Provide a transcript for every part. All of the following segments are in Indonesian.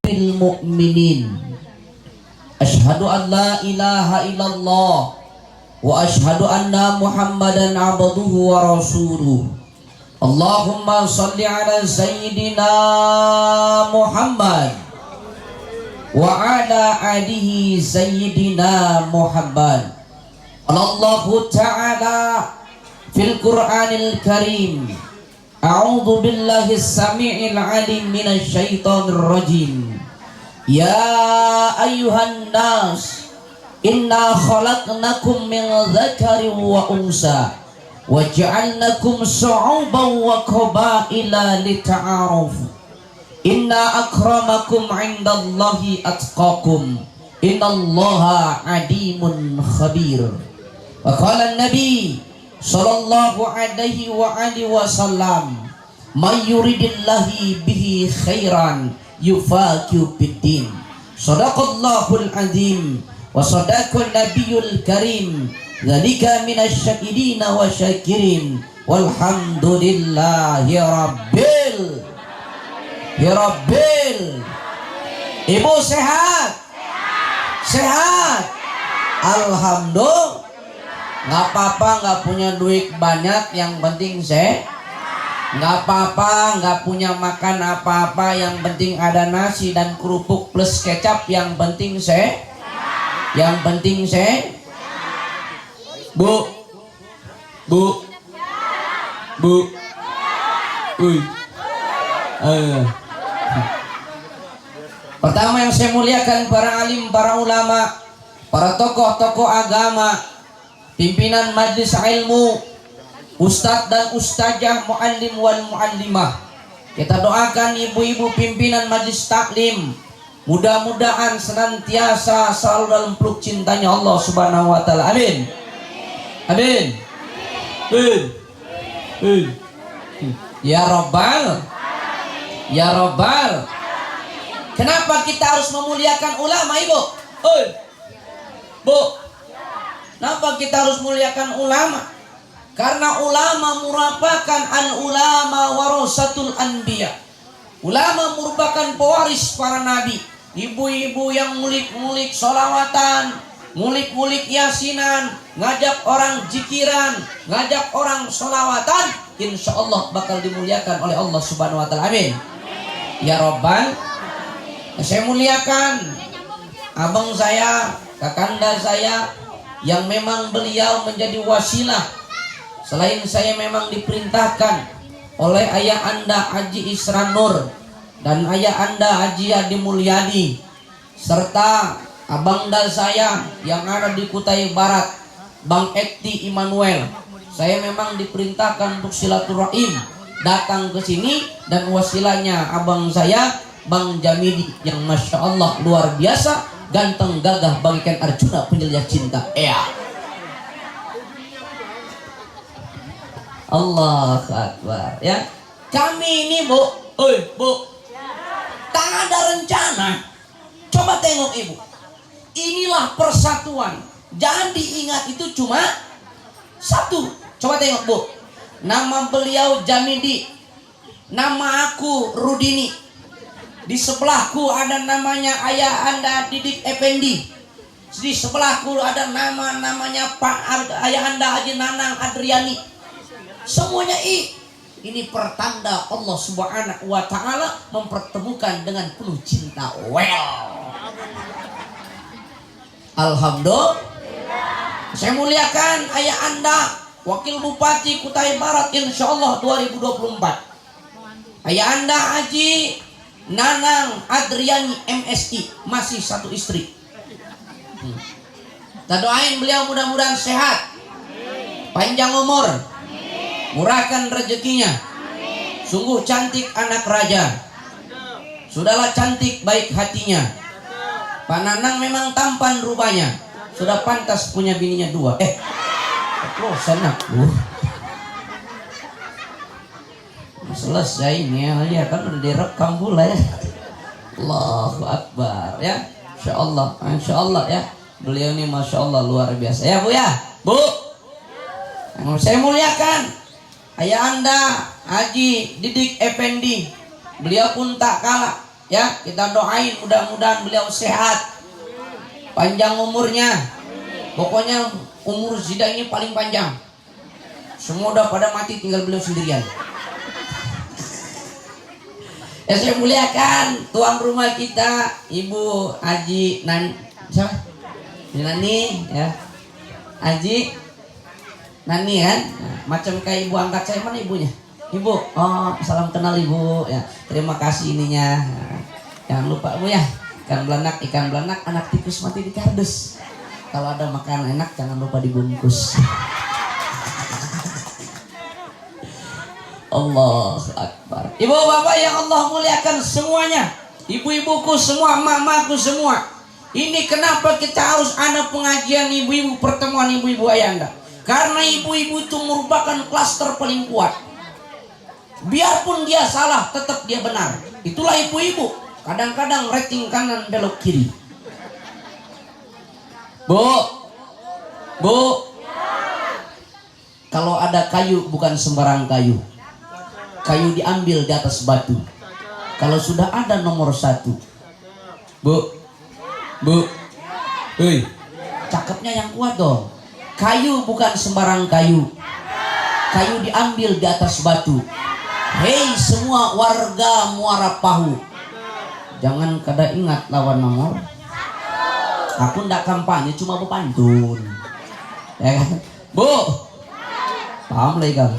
bil mu'minin. Asyhadu an la ilaha illallah wa asyhadu anna Muhammadan abduhu wa rasuluh. Allahumma salli ala sayyidina Muhammad wa ala alihi sayyidina Muhammad. Allahu ta'ala fil Qur'anil Karim. A'udzu billahi as-sami'il 'alim minasy syaithanir rajim. Ya ayyuhan nas, inna khalaqnakum min dzakarin wa unsa wa ja'alnakum syu'uban wa qabaila lita'arafu. Inna akramakum 'indallahi atqakum. Innallaha 'alimun khabir. Wa qala an-nabi sallallahu alaihi wa alihi wasallam, may yuridillahi bihi khairan yufaqihu fiddin. Shadaqallahul azim wa sadaqan nabiyul karim. Dzalika minasyakirina wa syakirin. Walhamdulillahi rabbil. Ibu sehat? Sehat. Alhamdulillah. Nggak apa-apa nggak punya duit banyak, yang penting nggak apa-apa nggak punya makan apa-apa, yang penting ada nasi dan kerupuk plus kecap, yang penting Bu Pertama yang saya muliakan para alim, para ulama, para tokoh-tokoh agama, pimpinan majelis ilmu, ustadz dan ustazah, muallim wal muallimah. Kita doakan ibu-ibu pimpinan majelis taklim, mudah-mudahan senantiasa selalu dalam peluk cintanya Allah Subhanahu wa taala. Amin. Amin. Ya Rabbal. Ya Rabbal. Kenapa kita harus memuliakan ulama, Ibu? Bu, kenapa kita harus muliakan ulama? Karena ulama merupakan al-ulama warasatul anbiya. Ulama merupakan pewaris para nabi. Ibu-ibu yang ngulik-ngulik sholawatan, ngulik-ngulik yasinan, ngajak orang jikiran, ngajak orang sholawatan, insya Allah bakal dimuliakan oleh Allah Subhanahu wa taala. Amin. Ya Rabbal. Saya muliakan abang saya, kakanda saya, yang memang beliau menjadi wasilah. Selain saya memang diperintahkan oleh ayah anda Haji Isra Nur dan ayah anda Haji Adi Mulyadi, serta abangda saya yang ada di Kutai Barat, Bang Ekti Immanuel. Saya memang diperintahkan untuk silaturahim datang ke sini, dan wasilahnya abang saya Bang Jamidi yang masya Allah luar biasa, ganteng gagah bagaikan Arjuna penjelajah cinta. Allahu Akbar. Ya, kami ini Bu, tak ada rencana. Coba tengok Ibu, inilah persatuan. Jangan diingat itu cuma satu. Coba tengok Bu, nama beliau Jamidi, nama aku Rudini. Di sebelahku ada namanya ayah anda Didik Effendi. Di sebelahku ada namanya ayah anda Haji Nanang Adriani. Semuanya ini pertanda Allah Subhanahu wa taala mempertemukan dengan penuh cinta. Alhamdulillah. Saya muliakan ayah anda Wakil Bupati Kutai Barat insyaallah 2024. Ayah anda Haji Nanang Adriani MSI, masih satu istri. Kita doain beliau mudah-mudahan sehat, panjang umur, murahkan rezekinya. Sungguh cantik anak raja. Sudahlah cantik baik hatinya. Pak Nanang memang tampan rupanya. Sudah pantas punya bininya 2. Senang. Selesai nih ya, kan udah direkam pula ya. Allahu Akbar ya. Insya Allah ya. Beliau ini masya Allah luar biasa ya Bu ya. Bu, saya muliakan ayah anda Haji Didik Effendi. Beliau pun tak kalah Ya, kita doain mudah-mudahan beliau sehat, panjang umurnya. Pokoknya umur Zida ini paling panjang. Semua udah pada mati, tinggal beliau sendirian. Ya, saya muliakan tuan rumah kita, Ibu Haji Nani, ya. Haji Nani kan, nah, macam kayak ibu angkat saya. Mana ibunya? Ibu, oh salam kenal ibu, ya. Terima kasih ininya. Nah, jangan lupa bu ya, ikan belanak, anak tikus mati di kardus. Kalau ada makanan enak jangan lupa dibungkus. Allahu Akbar. Ibu bapak yang Allah muliakan semuanya, ibu-ibuku semua, mamaku semua. Ini kenapa kita harus ada pengajian ibu-ibu, pertemuan ibu-ibu ayanda. Karena ibu-ibu itu merupakan klaster paling kuat. Biarpun dia salah, tetap dia benar. Itulah ibu-ibu. Kadang-kadang rating kanan belok kiri. Bu, kalau ada kayu bukan sembarang kayu. Kayu diambil di atas batu. Kalau sudah ada nomor 1. Bu, cakepnya yang kuat dong. Kayu bukan sembarang kayu. Kayu diambil di atas batu. Hei semua warga Muara Pahu, jangan kada ingat lawan nomor. Aku ndak kampanye, cuma pantun. Ya kan? Bu, paham lagi kan?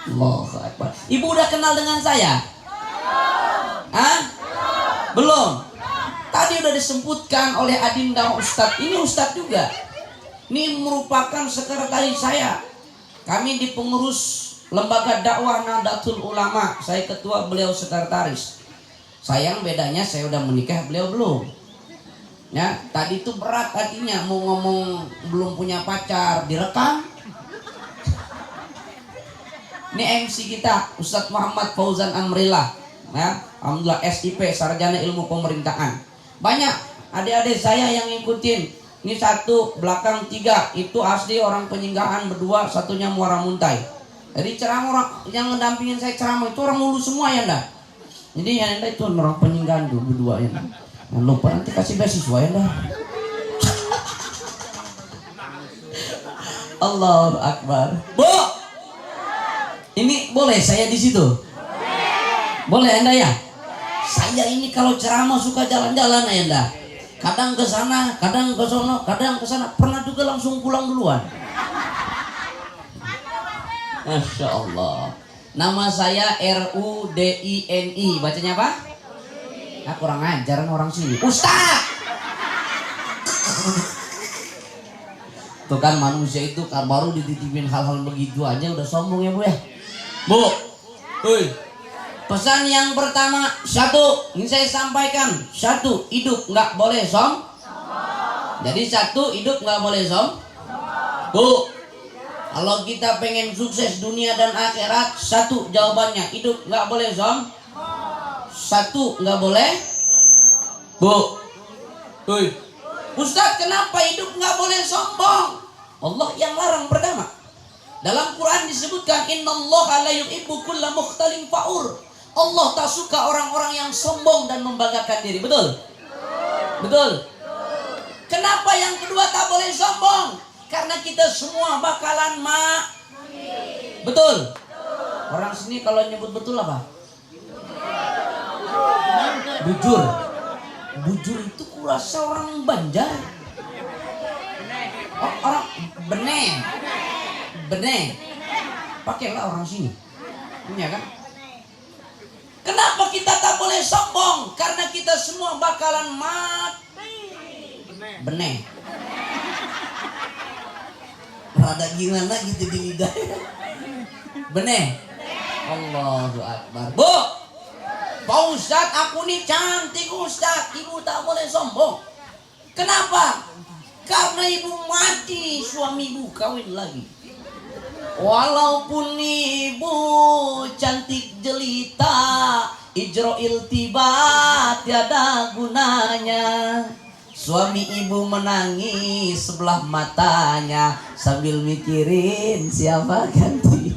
Allahu Akbar. Ibu udah kenal dengan saya? Belum. Tadi udah disebutkan oleh Adinda Ustadz. Ini Ustadz juga. Ini merupakan sekretaris saya. Kami di pengurus Lembaga Dakwah Nahdlatul Ulama. Saya ketua, beliau sekretaris. Sayang bedanya saya udah menikah, beliau belum. Ya, tadi itu berat hatinya mau ngomong belum punya pacar, direkam. Ini MC kita, Ustadz Muhammad Fauzan Amrillah, ya, alhamdulillah SIP, Sarjana Ilmu Pemerintahan. Banyak adik-adik saya yang ngikutin. Ini 1, belakang 3, itu asli orang Penyinggahan berdua, satunya Muara Muntai. Jadi ceramah orang yang mendampingin saya ceramah itu orang Mulu semua ya ndak. Jadi yang itu orang Penyinggahan tuh berdua ya. Jangan lupa nanti kasih beasiswa ya ndak. Allahu Akbar. Bu, ini boleh saya di situ? Boleh Anda ya? Saya ini kalau ceramah suka jalan-jalan ya Anda. Kadang ke sana, kadang ke sono, kadang ke sana. Pernah juga langsung pulang duluan. Masya Allah. Nama saya Rudini. Bacanya apa? Nah, kurang ajar orang sini. Ustaz. Tuh kan manusia itu baru dititipin hal-hal begitu aja udah sombong ya Bu ya. Bu, pesan yang pertama, 1, ini saya sampaikan. 1, hidup nggak boleh sombong. Jadi 1, hidup nggak boleh sombong. Bu, kalau kita pengen sukses dunia dan akhirat, 1 jawabannya hidup nggak boleh sombong. 1, nggak boleh. Bu, Ustaz, kenapa hidup nggak boleh sombong? Allah yang larang pertama. Dalam Quran disebutkan innallaha la yuhibbu kulla mukhtalin faur. Allah tak suka orang-orang yang sombong dan membanggakan diri. Betul? Betul. Kenapa yang kedua tak boleh sombong? Karena kita semua bakalan mati. Betul? Orang sini kalau nyebut betul apa? Bujur. Bujur itu kurasa orang Banjar. Oh, orang Benih. Pakailah orang sini. Punya kan? Kenapa kita tak boleh sombong? Karena kita semua bakalan mati. Benih. Rada gimana gitu di lidah. Benih. Allahu Akbar. Bu, Pak Ustadz, aku nih cantik Ustadz. Ibu tak boleh sombong. Kenapa? Karena ibu mati, suami ibu kawin lagi. Walaupun ibu cantik jelita, ijroil tiba tiada gunanya. Suami ibu menangis sebelah matanya sambil mikirin siapa ganti.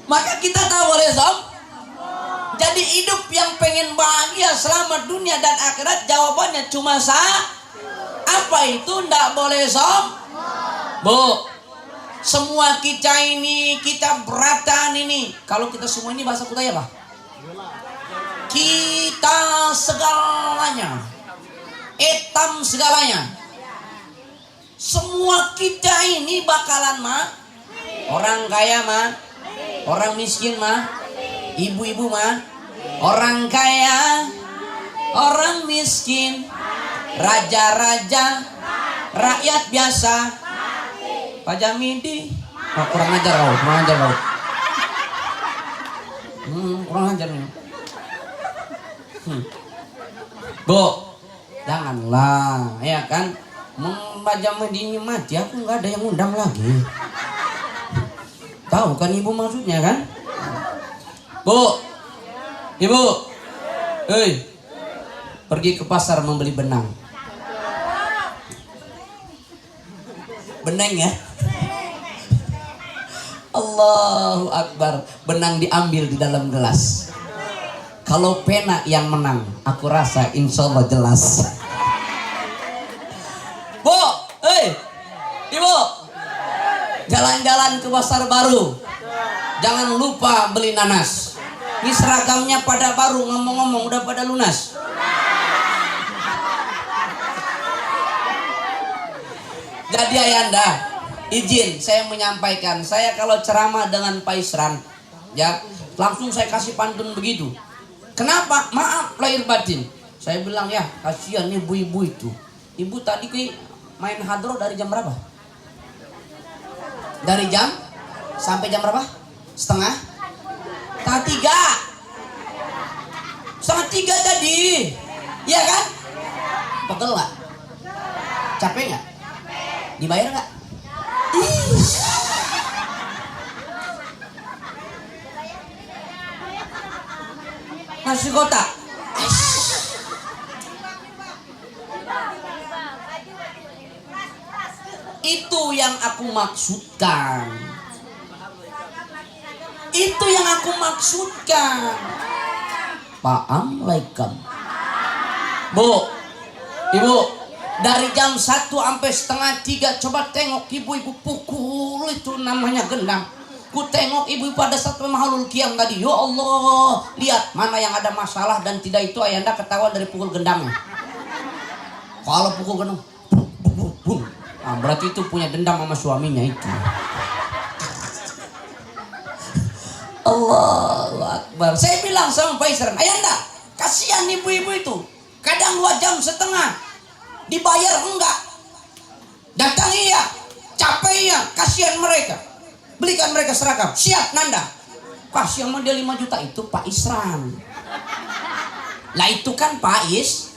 Maka kita boleh Jadi hidup yang pengen bahagia selama dunia dan akhirat, jawabannya cuma apa itu? Ndak boleh Bu. Semua kita ini, kita beratan ini. Kalau kita semua ini bahasa Kutai apa? Kita segalanya, etam segalanya. Semua kita ini bakalan orang kaya orang miskin ibu-ibu orang kaya, orang miskin, raja-raja, rakyat biasa. Pak Jamidi, kurang ajar kau. Kurang ajar nih. Bu, janganlah, ya kan? Pak Jamidi ini mati, aku nggak ada yang undang lagi. Tahu kan ibu maksudnya kan? Bu, ibu, pergi ke pasar membeli benang. Benang ya? Allahu Akbar. Benang diambil di dalam gelas. Kalau pena yang menang, aku rasa insya Allah jelas. Bu, ibu, jalan-jalan ke pasar baru, jangan lupa beli nanas. Ini seragamnya pada baru, ngomong-ngomong udah pada lunas. Jadi ayanda, izin saya menyampaikan, saya kalau ceramah dengan Pak Isran, ya langsung saya kasih pantun begitu. Kenapa? Maaf lahir batin. Saya bilang ya, kasihan ibu-ibu itu. Ibu tadi main hadro dari jam berapa? Dari jam sampai jam berapa? Setengah 3 tadi, iya kan? Pegel nggak? Capek nggak? Dibayar nggak? Nasi kotak. Itu yang aku maksudkan. Itu yang aku maksudkan. Assalamualaikum. Bu, ibu, dari jam 1 sampai setengah 3 coba tengok ibu-ibu pukul itu namanya gendang. Ku tengok ibu-ibu pada saat mahalul qiyam tadi. Ya Allah, lihat mana yang ada masalah dan tidak itu ayanda ketahuan dari pukul gendangnya. Kalau pukul gendang, nah, berarti itu punya dendam sama suaminya itu. Allahu Akbar. Saya bilang sama Pak Isran, ayanda, kasihan ibu-ibu itu. Kadang 2,5 jam dibayar enggak. Datang iya, capek iya, kasihan mereka. Belikan mereka seragam. Siap Nanda. Kasihan dia 5 juta itu Pak Isran. Lah itu kan Pak Is.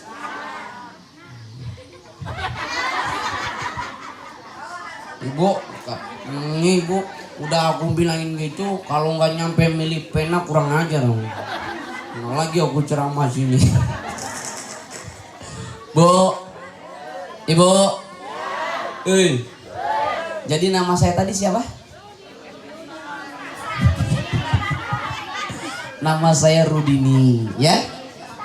Ibu, udah aku bilangin gitu, kalau nggak nyampe milih pena kurang ajar. Nah, lagi aku ceramah sini. Bu, ibu, jadi nama saya tadi siapa? Nama saya Rudini, ya.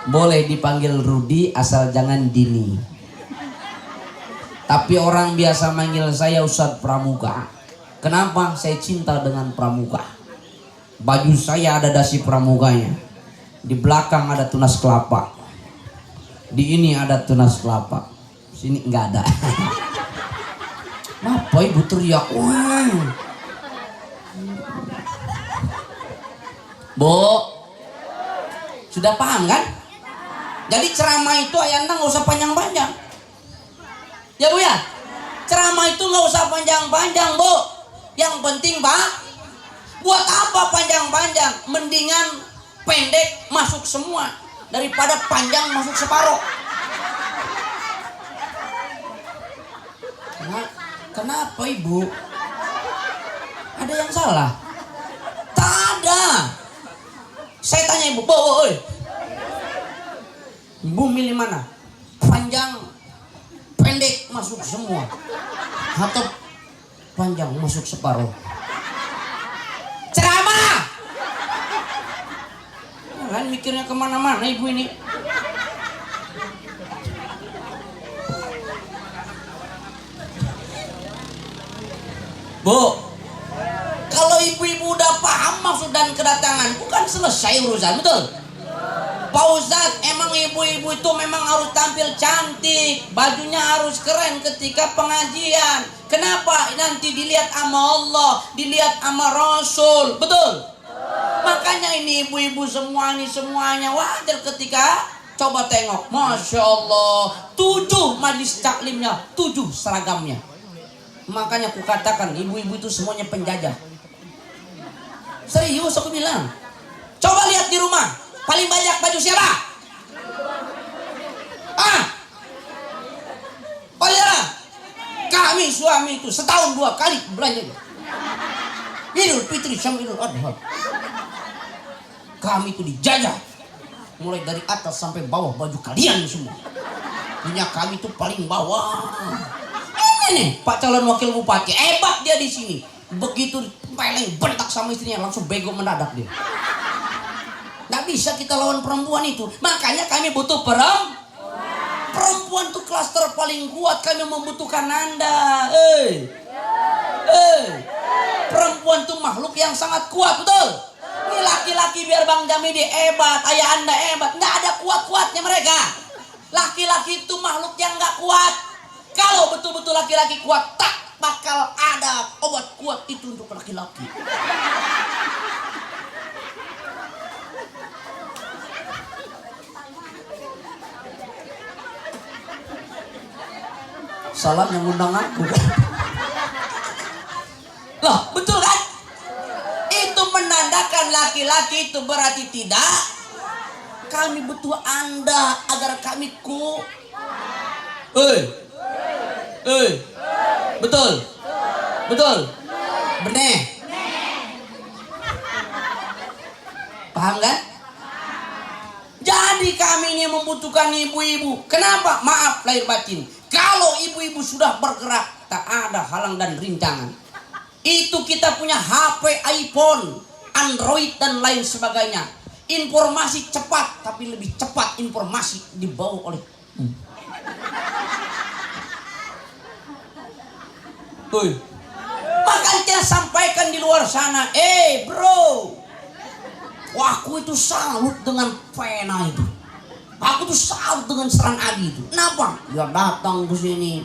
Boleh dipanggil Rudi asal jangan Dini. Tapi orang biasa manggil saya Ustadz Pramuka. Kenapa? Saya cinta dengan pramuka. Baju saya ada dasi pramukanya. Di belakang ada tunas kelapa. Di ini ada tunas kelapa. Sini nggak ada. Apa ibu teriak? Bu, sudah paham kan? Jadi ceramah itu ayanda nggak usah panjang-panjang. Ya Bu ya, ceramah itu nggak usah panjang-panjang Bu. Yang penting Pak, buat apa panjang-panjang? Mendingan pendek masuk semua daripada panjang masuk separuh. Kenapa Ibu? Ada yang salah? Tak ada. Saya tanya Ibu, Ibu milih mana? Panjang pendek masuk semua atau panjang masuk separuh? Ceramah kan mikirnya kemana-mana ibu ini. Bu, kalau ibu-ibu udah paham maksud dan kedatangan, bukan selesai urusan, betul? Pak Ustadz, emang ibu-ibu itu memang harus tampil cantik, bajunya harus keren ketika pengajian. Kenapa? Nanti dilihat sama Allah, dilihat sama Rasul, betul? Makanya ini ibu-ibu semua nih semuanya wajar ketika coba tengok, Masya Allah, 7 majlis taklimnya, 7 seragamnya. Makanya aku katakan ibu-ibu itu semuanya penjajah. Serius aku bilang. Coba lihat di rumah, paling banyak baju siapa? Oh ya, kami suami itu setahun 2 kali belanja. Idul Fitri sama Idul Adha. Kami itu dijajah. Mulai dari atas sampai bawah baju kalian semua. Punya kami itu paling bawah. Ini Pak calon wakil bupati hebat dia di sini. Begitu peleng bentak sama istrinya langsung bego mendadak dia. Nggak bisa kita lawan perempuan itu. Makanya kami butuh perempuan tuh klaster paling kuat. Kami membutuhkan Anda. Perempuan tuh makhluk yang sangat kuat, betul? Ini laki-laki biar Bang Jamidi hebat, ayah Anda hebat, nggak ada kuat-kuatnya mereka. Laki-laki itu makhluk yang nggak kuat. Kalau betul-betul laki-laki kuat, tak bakal ada obat kuat itu untuk laki-laki. Salah yang undang aku. Loh, betul kan? Itu menandakan laki-laki itu berarti tidak. Kami butuh Anda agar kami kuat. Betul. Bener. Paham kan? Jadi kami ini membutuhkan ibu-ibu. Kenapa? Maaf lahir batin. Kalau ibu-ibu sudah bergerak, tak ada halang dan rintangan. Itu kita punya HP, iPhone, Android dan lain sebagainya. Informasi cepat, tapi lebih cepat informasi dibawa oleh makanya sampaikan di luar sana, bro, wah, aku itu salut dengan pena itu. Aku tuh salut dengan Seran Adi itu. Kenapa? Dia datang ke sini.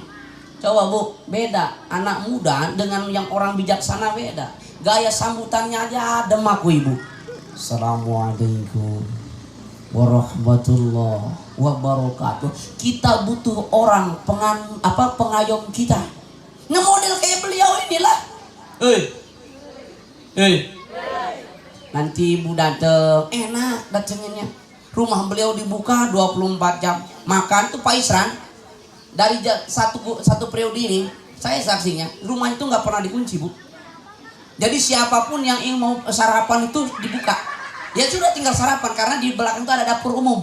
Coba Bu, beda anak muda dengan yang orang bijaksana beda. Gaya sambutannya aja adem aku ibu. Assalamualaikum warahmatullahi wabarakatuh. Kita butuh orang pengayom kita. Nge-model kayak beliau inilah. Nanti ibu dateng, enak datenginnya. Rumah beliau dibuka 24 jam. Makan tuh Pak Isran. Dari satu periode ini, saya saksinya, rumah itu nggak pernah dikunci, Bu. Jadi siapapun yang ingin mau sarapan itu dibuka. Ya sudah tinggal sarapan, karena di belakang itu ada dapur umum.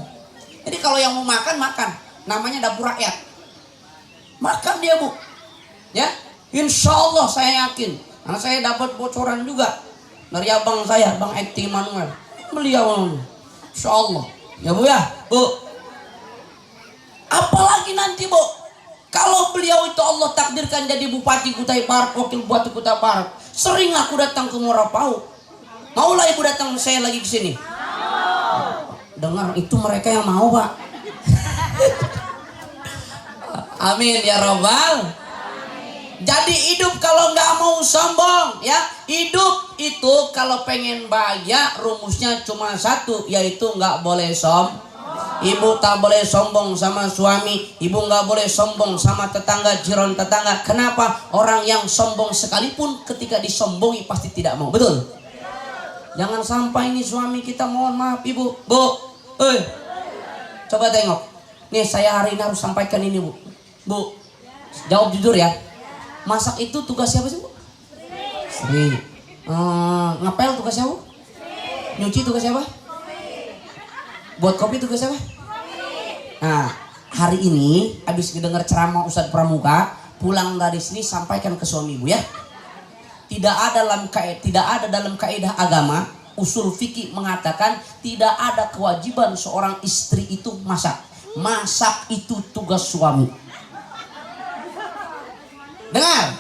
Jadi kalau yang mau makan, namanya dapur rakyat. Makan dia, Bu. Ya, insya Allah saya yakin. Karena saya dapat bocoran juga dari abang saya, Bang Ekti Manuel. Beliau, insya Allah. Ya Bu ya, Bu. Apalagi nanti Bu, kalau beliau itu Allah takdirkan jadi Bupati Kutai Barat, Wakil Bupati Kutai Barat. Sering aku datang ke Muara Pau. Maulah ibu datang saya lagi ke sini. Dengar itu mereka yang mau, Pak. Amin ya Rabbal. Jadi hidup kalau nggak mau sombong, ya. Hidup itu kalau pengen bahagia rumusnya cuma satu, yaitu nggak boleh sombong. Ibu tak boleh sombong sama suami, ibu nggak boleh sombong sama tetangga, jiran tetangga. Kenapa? Orang yang sombong sekalipun ketika disombongi pasti tidak mau. Betul? Jangan sampai ini suami kita, mohon maaf ibu, Bu, coba tengok. Nih saya hari ini harus sampaikan ini Bu. Bu, jawab jujur ya. Masak itu tugas siapa sih Bu? Sri. Ngepel tugas siapa? Nyuci tugas siapa? Buat kopi tugas siapa? Nah, hari ini habis ngedengar ceramah Ustadz Pramuka, pulang dari sini sampaikan ke suami ibu ya. Tidak ada dalam kaidah agama usul fikih mengatakan tidak ada kewajiban seorang istri itu masak. Masak itu tugas suami. Dengar,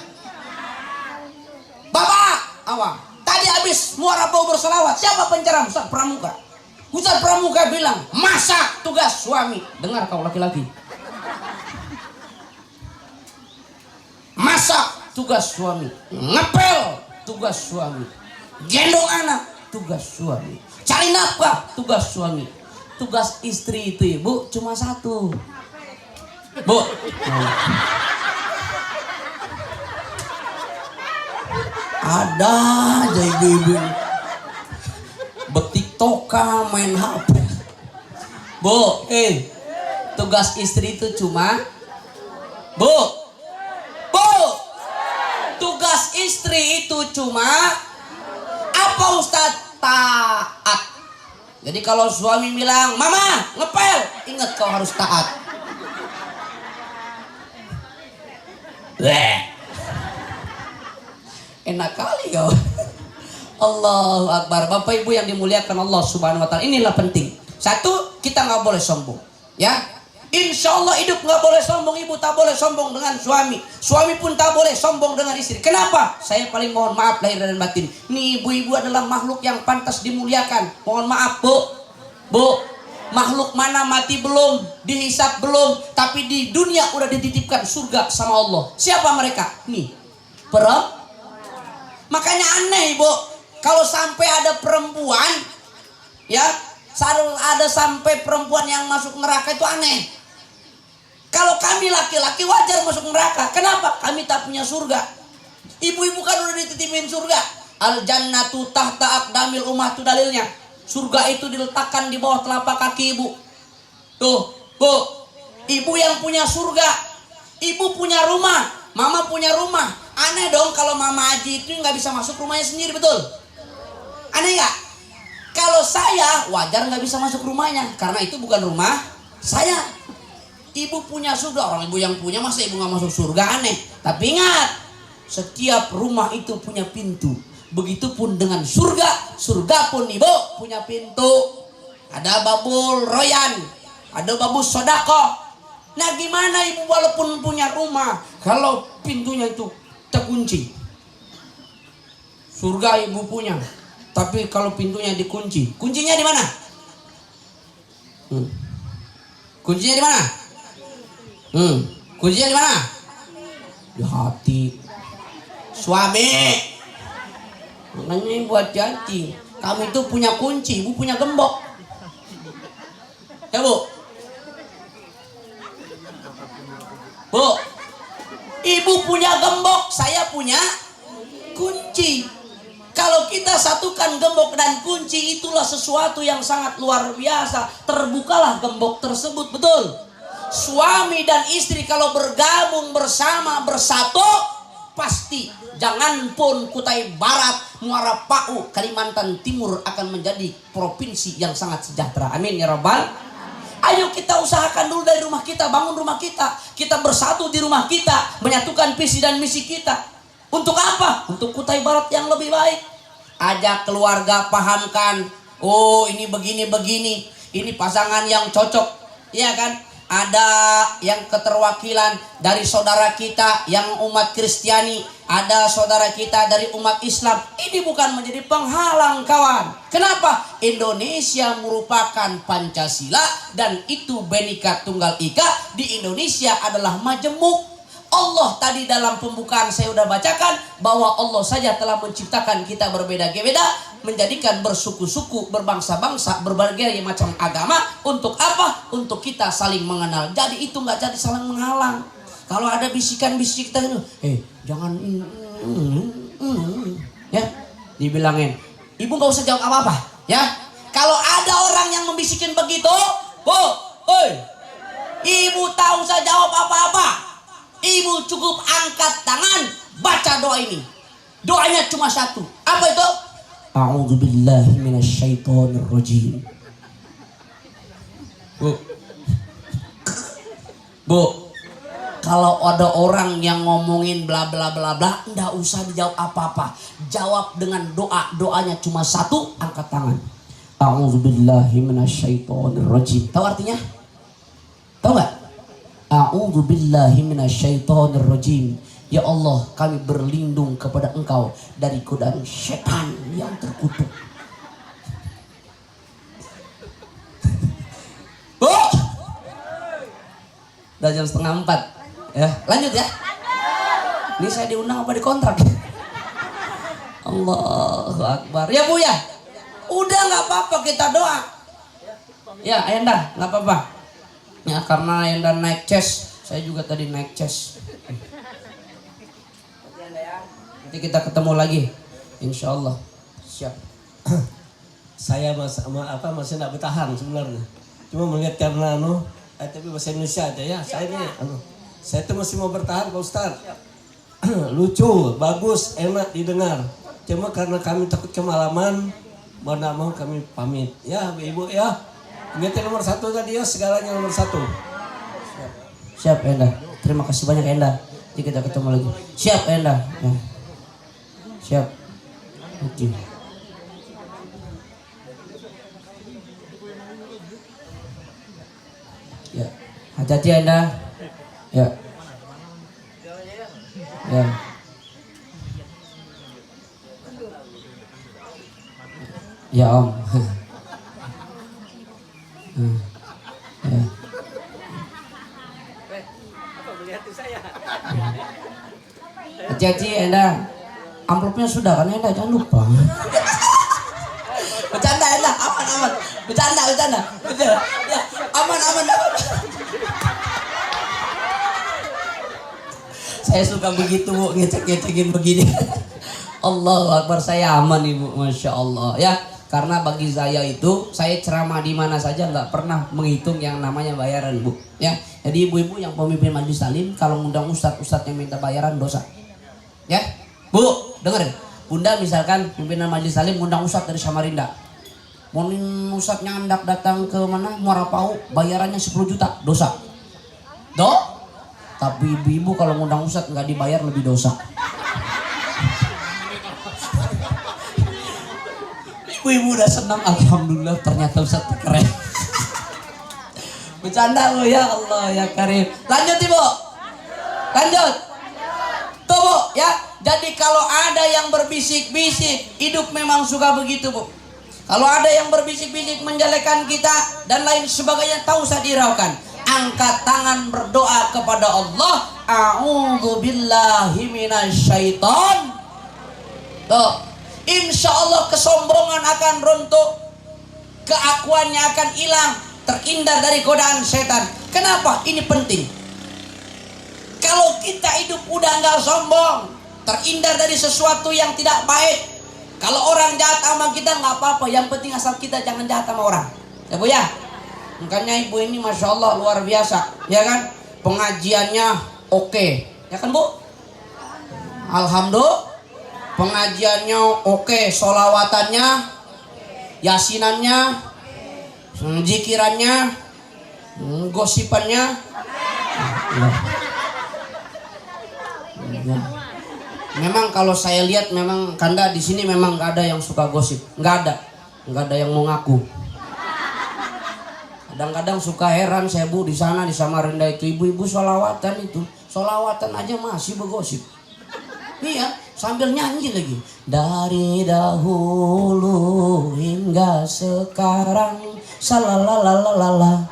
Bapak awam, tadi habis muara bau berselawat. Siapa penceram? Ustaz Pramuka. Ustaz Pramuka bilang masak tugas suami. Dengar kau laki-laki, masak tugas suami, ngepel tugas suami, gendong anak tugas suami, cari nafkah tugas suami. Tugas istri itu ibu cuma satu, Bu. Ada aja ibu-ibu betik toka main HP. Bu, tugas istri itu cuma Bu, tugas istri itu cuma apa Ustadz? Taat. Jadi kalau suami bilang, Mama ngepel, ingat kau harus taat. Enak kali kau. Allahu Akbar. Bapak Ibu yang dimuliakan Allah Subhanahu Wa Taala, inilah penting. Satu, kita nggak boleh sombong, ya. Insya Allah hidup nggak boleh sombong. Ibu tak boleh sombong dengan suami. Suami pun tak boleh sombong dengan istri. Kenapa? Saya paling mohon maaf lahir dan batin. Nih ibu-ibu adalah makhluk yang pantas dimuliakan. Mohon maaf Bu. Makhluk mana mati belum, dihisap belum, tapi di dunia udah dititipkan surga sama Allah. Siapa mereka? Nih, makanya aneh Ibu, kalau sampai ada perempuan, ya, ada sampai perempuan yang masuk neraka itu aneh. Kalau kami laki-laki wajar masuk neraka. Kenapa? Kami tak punya surga. Ibu-ibu kan udah dititipin surga. Al jannatu tahta aqdamil ummah, itu dalilnya. Surga itu diletakkan di bawah telapak kaki ibu. Tuh, Bu. Ibu yang punya surga. Ibu punya rumah, mama punya rumah. Aneh dong kalau Mama Aji itu nggak bisa masuk rumahnya sendiri, betul? Aneh nggak? Kalau saya wajar nggak bisa masuk rumahnya, karena itu bukan rumah saya. Ibu punya surga, orang ibu yang punya, masa ibu nggak masuk surga? Aneh. Tapi ingat, setiap rumah itu punya pintu. Begitupun dengan surga. Surga pun ibu punya pintu. Ada babul royan, ada babul sodako. Nah gimana ibu walaupun punya rumah, kalau pintunya itu terkunci? Surga ibu punya, tapi kalau pintunya dikunci, kuncinya di mana? Kuncinya di mana? Kuncinya di mana? Di hati. Suami, makanya ibu hati-hati. Kamu itu punya kunci, ibu punya gembok. Ya Bu? Bu, ibu punya gembok, saya punya kunci. Kalau kita satukan gembok dan kunci, itulah sesuatu yang sangat luar biasa. Terbukalah gembok tersebut, betul? Suami dan istri kalau bergabung bersama, bersatu, pasti jangan pun Kutai Barat, Muara Pau, Kalimantan Timur akan menjadi provinsi yang sangat sejahtera. Amin ya Rabbal. Ayo kita usahakan dulu dari rumah kita, bangun rumah kita. Kita bersatu di rumah kita, menyatukan visi dan misi kita. Untuk apa? Untuk Kutai Barat yang lebih baik. Ajak keluarga, pahamkan. Oh ini begini-begini. Ini pasangan yang cocok. Iya kan? Ada yang keterwakilan dari saudara kita yang umat Kristiani, ada saudara kita dari umat Islam. Ini bukan menjadi penghalang kawan. Kenapa? Indonesia merupakan Pancasila dan itu Bhinneka Tunggal Ika. Di Indonesia adalah majemuk. Allah tadi dalam pembukaan saya sudah bacakan bahwa Allah saja telah menciptakan kita berbeda-beda, menjadikan bersuku-suku, berbangsa-bangsa, berbagai macam agama. Untuk apa? Untuk kita saling mengenal. Jadi itu nggak jadi saling menghalang. Kalau ada bisikan-bisikan itu, jangan ya, dibilangin, ibu nggak usah jawab apa-apa, ya. Kalau ada orang yang membisikin begitu, ibu tak usah jawab apa-apa. Ibu cukup angkat tangan, baca doa ini. Doanya cuma satu. Apa itu? A'udzubillahi minasyaitonirrajim. Bu, Kalau ada orang yang ngomongin bla bla bla bla, nggak usah dijawab apa-apa. Jawab dengan doa. Doanya cuma satu, angkat tangan. A'udzubillahi minasyaitonirrajim. Tahu artinya? Tahu nggak? A'udzubillahi minasyaitonirrajim. Ya Allah, kami berlindung kepada Engkau dari godaan setan yang terkutuk. Oh! Udah jam 3:30. Ya, lanjut ya. Ini saya diundang apa dikontrak? Allahu Akbar. Ya Bu ya. Udah nggak apa-apa kita doa. Ya Ayanda nggak apa-apa. Ya karena Ayanda naik chest, saya juga tadi naik chest. Nanti kita ketemu lagi, insya Allah. Siap. Saya masih nggak bertahan sebenarnya. Cuma melihat karena tapi bahasa Indonesia aja ya. Saya tuh masih mau bertahan Pak Ustaz. Lucu, bagus, enak didengar. Cuma karena kami takut kemalaman, mau tidak mau kami pamit. Ya Ibu ya. Ingat nomor 1 tadi ya, segalanya nomor 1. Siap Enda. Terima kasih banyak Enda. Nanti kita ketemu lagi. Siap Enda. Ya. Siap. Oke. Ya. Hati-hati Enda. Ya. Ya. Ya Om. Ya. Hati-hati Enda. Amplopnya sudah kan Enda, jangan lupa. Bercanda Enda, aman. Bercanda. Ya, aman. Saya suka begitu Bu, ngecek-ngecekin begini. Allahu Akbar, saya aman Ibu, Masya Allah ya. Karena bagi saya itu, saya ceramah di mana saja nggak pernah menghitung yang namanya bayaran Bu ya. Jadi ibu-ibu yang pemimpin majelis taklim, kalau ngundang ustadz yang minta bayaran dosa ya. Bu, dengerin. Bunda misalkan pimpinan majelis taklim ngundang ustadz dari Samarinda, monin ustadznya hendak datang ke mana, Muara Pau, bayarannya 10 juta, dosa. Tapi ibu-ibu kalau ngundang ustadz nggak dibayar lebih dosa. Ibu-ibu udah senang, alhamdulillah ternyata ustadz keren. Bercanda lu ya Allah ya Karim. Lanjut Ibu. Lanjut. Tuh Bu ya. Jadi kalau ada yang berbisik-bisik, hidup memang suka begitu Bu. Kalau ada yang berbisik-bisik menjelekan kita dan lain sebagainya, tak usah diraukan. Angkat tangan berdoa kepada Allah. A'udzubillahi minasyaiton. Tuh. Insya Allah kesombongan akan runtuh, keakuannya akan hilang, terhindar dari godaan setan. Kenapa? Ini penting. Kalau kita hidup udah nggak sombong, terhindar dari sesuatu yang tidak baik. Kalau orang jahat sama kita nggak apa-apa, yang penting asal kita jangan jahat sama orang. Ya Bu ya. Makanya Ibu ini Masya Allah luar biasa, ya kan? Pengajiannya oke, ya kan Bu? Alhamdulillah. Pengajiannya oke, solawatannya, yasinannya, zikirannya, gosipannya. Memang kalau saya lihat memang Kanda di sini memang nggak ada yang suka gosip, nggak ada yang mau ngaku. Kadang-kadang suka heran saya Bu di sana di Samarinda itu ibu-ibu solawatan aja masih bergosip. Iya, sambil nyanyi lagi. Dari dahulu hingga sekarang, salalalalala.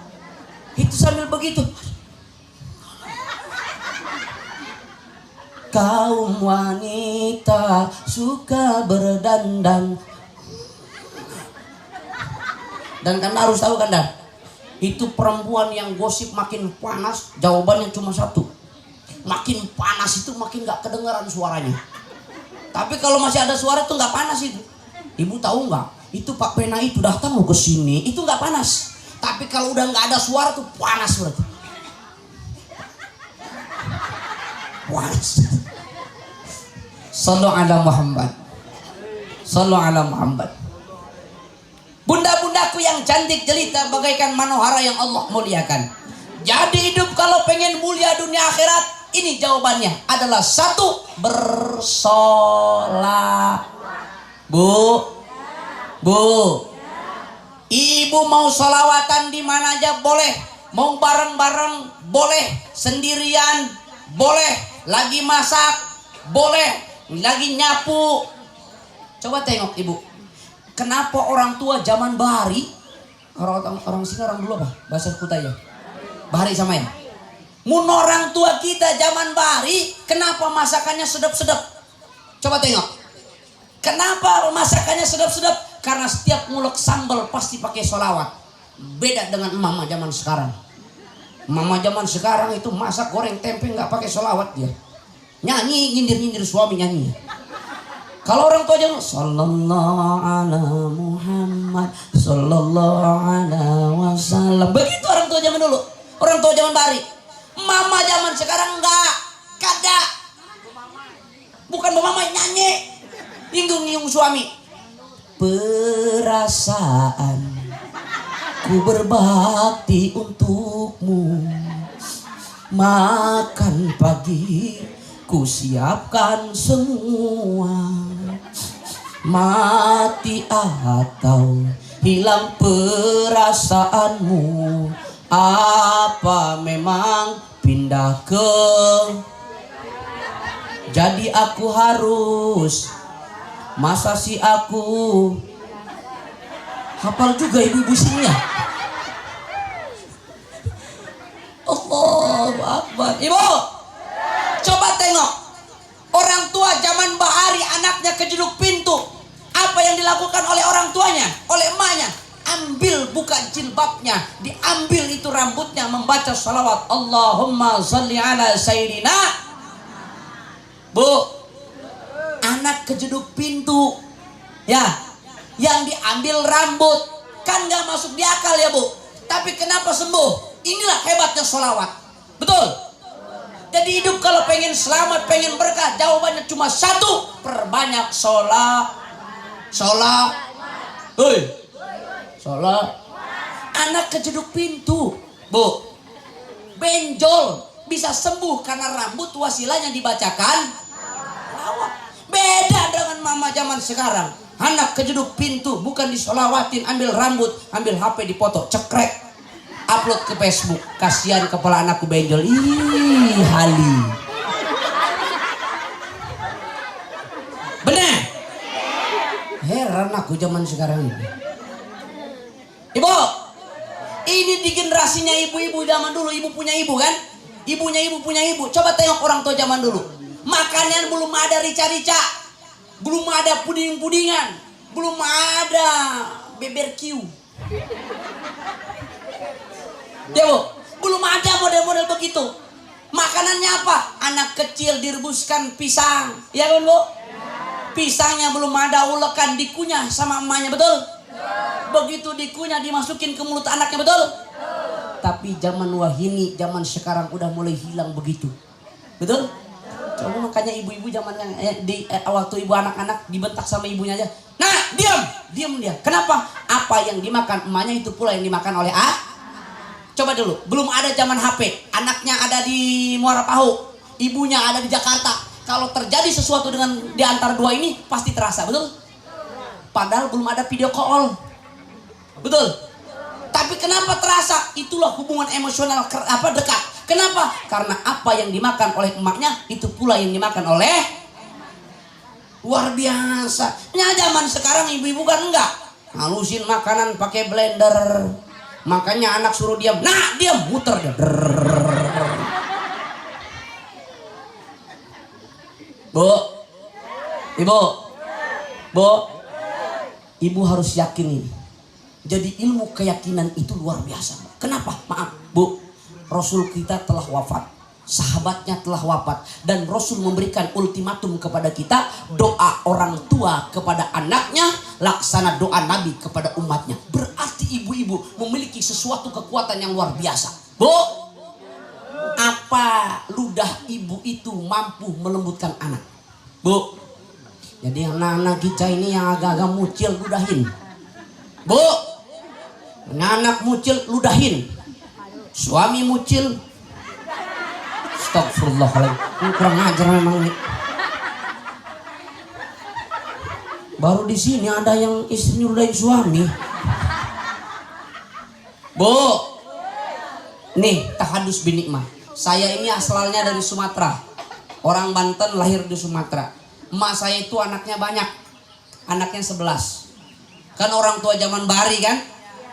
Itu sambil begitu. Kaum wanita suka berdandan. Dan Kanda harus tahu Kanda, itu perempuan yang gosip makin panas, jawabannya cuma satu. Makin panas itu makin gak kedengaran suaranya. Tapi kalau masih ada suara tuh gak panas itu. Ibu tahu nggak? Itu Pak Pena itu datang mau ke sini, itu nggak panas. Tapi kalau udah nggak ada suara tuh panas berarti. Panas. Sallu ala Muhammad. Sallu ala Muhammad. Bunda-bundaku yang cantik jelita bagaikan manohara yang Allah muliakan. Jadi hidup kalau pengen mulia dunia akhirat, ini jawabannya adalah satu, bersolat. Bu, ibu mau solawatan di mana aja boleh, mau bareng-bareng boleh, sendirian boleh, lagi masak boleh, lagi nyapu. Coba tengok ibu, kenapa orang tua zaman bahari, orang sini orang dulu apa? Bahasa Kutai ya? Bahari sama ya? Mun orang tua kita zaman bahari, kenapa masakannya sedap-sedap? Coba tengok. Kenapa masakannya sedap-sedap? Karena setiap ngulek sambal pasti pakai sholawat. Beda dengan mama zaman sekarang. Mama zaman sekarang itu masak goreng tempe nggak pakai sholawat dia. Nyanyi, nyindir-nyindir suami nyanyi. Kalau orang tua jangan sallallahu ala Muhammad sallallahu ala wasallam. Begitu orang tua zaman dulu. Orang tua zaman bahari. Mama zaman sekarang enggak. Kada. Bukan mama nyanyi. Nyinggung suami. Perasaan ku berbakti untukmu. Makan pagi ku siapkan semua. Mati atau hilang perasaanmu, apa memang pindah ke? Jadi aku harus, masa sih aku hafal juga ibu-ibu sini ya? Allahu Akbar. Ibu, coba tengok orang tua zaman bahari, anaknya kejeduk pintu. Apa yang dilakukan oleh orang tuanya, oleh emaknya? Ambil, buka jilbabnya, diambil itu rambutnya, membaca salawat Allahumma sholli ala sayyidina. Bu, anak kejeduk pintu ya, yang diambil rambut, kan gak masuk di akal ya bu. Tapi kenapa sembuh? Inilah hebatnya sholawat. Betul? Jadi hidup kalau pengen selamat, pengen berkah, jawabannya cuma satu, perbanyak sholat. Sholat. Sholat. Anak kejeduk pintu, bu, benjol bisa sembuh karena rambut wasilanya dibacakan salawat. Beda dengan mama zaman sekarang. Anak kejeduk pintu bukan disolawatin, ambil rambut, ambil HP dipoto, cekrek, upload ke Facebook. Kasihan kepala anakku benjol. Ih, hali. Benar? Heran aku zaman sekarang ini. Ibu, ini di generasinya ibu-ibu zaman dulu. Ibu punya ibu kan? Ibunya ibu punya ibu. Coba tengok orang tua zaman dulu. Makanan belum ada rica-rica, belum ada puding-pudingan, belum ada BBQ. Ya bu, belum ada model-model begitu. Makanannya apa? Anak kecil direbuskan pisang, ya kan bu? Pisangnya belum ada, ulekan dikunyah sama emaknya, betul? Begitu dikunyah dimasukin ke mulut anaknya, betul? Tapi zaman wahini, zaman sekarang udah mulai hilang begitu, betul? Coba makanya ibu-ibu zaman waktu ibu anak-anak dibentak sama ibunya aja. Nah, diam dia. Kenapa? Apa yang dimakan emaknya itu pula yang dimakan oleh Coba dulu, belum ada zaman HP, anaknya ada di Muara Pahu, ibunya ada di Jakarta. Kalau terjadi sesuatu dengan di antara dua ini pasti terasa, betul? Padahal belum ada video call, betul? Tapi kenapa terasa? Itulah hubungan emosional dekat. Kenapa? Karena apa yang dimakan oleh emaknya itu pula yang dimakan oleh. Luar biasa. Nya zaman sekarang ibu-ibu kan enggak halusin makanan pakai blender. Makanya anak suruh diam. Nah, diam, muter dia. Bu, ibu harus yakin ini. Jadi ilmu keyakinan itu luar biasa. Kenapa? Maaf, bu, Rasul kita telah wafat, sahabatnya telah wafat, dan Rasul memberikan ultimatum kepada kita, doa orang tua kepada anaknya, laksana doa Nabi kepada umatnya. Berarti ibu-ibu memiliki sesuatu kekuatan yang luar biasa. Bu, apa ludah ibu itu mampu melembutkan anak? Bu, jadi anak-anak kita ini yang agak-agak mucil ludahin. Bu, anak mucil ludahin. Suami mucil. Astagfirullahaladzim. Ini kurang ajar memang nih. Baru di sini ada yang istri nyurudahin suami. Bu, nih tahadus bin nikmah. Saya ini asalnya dari Sumatera. Orang Banten, lahir di Sumatera. Emak saya itu anaknya banyak. Anaknya 11. Kan orang tua zaman Bari kan?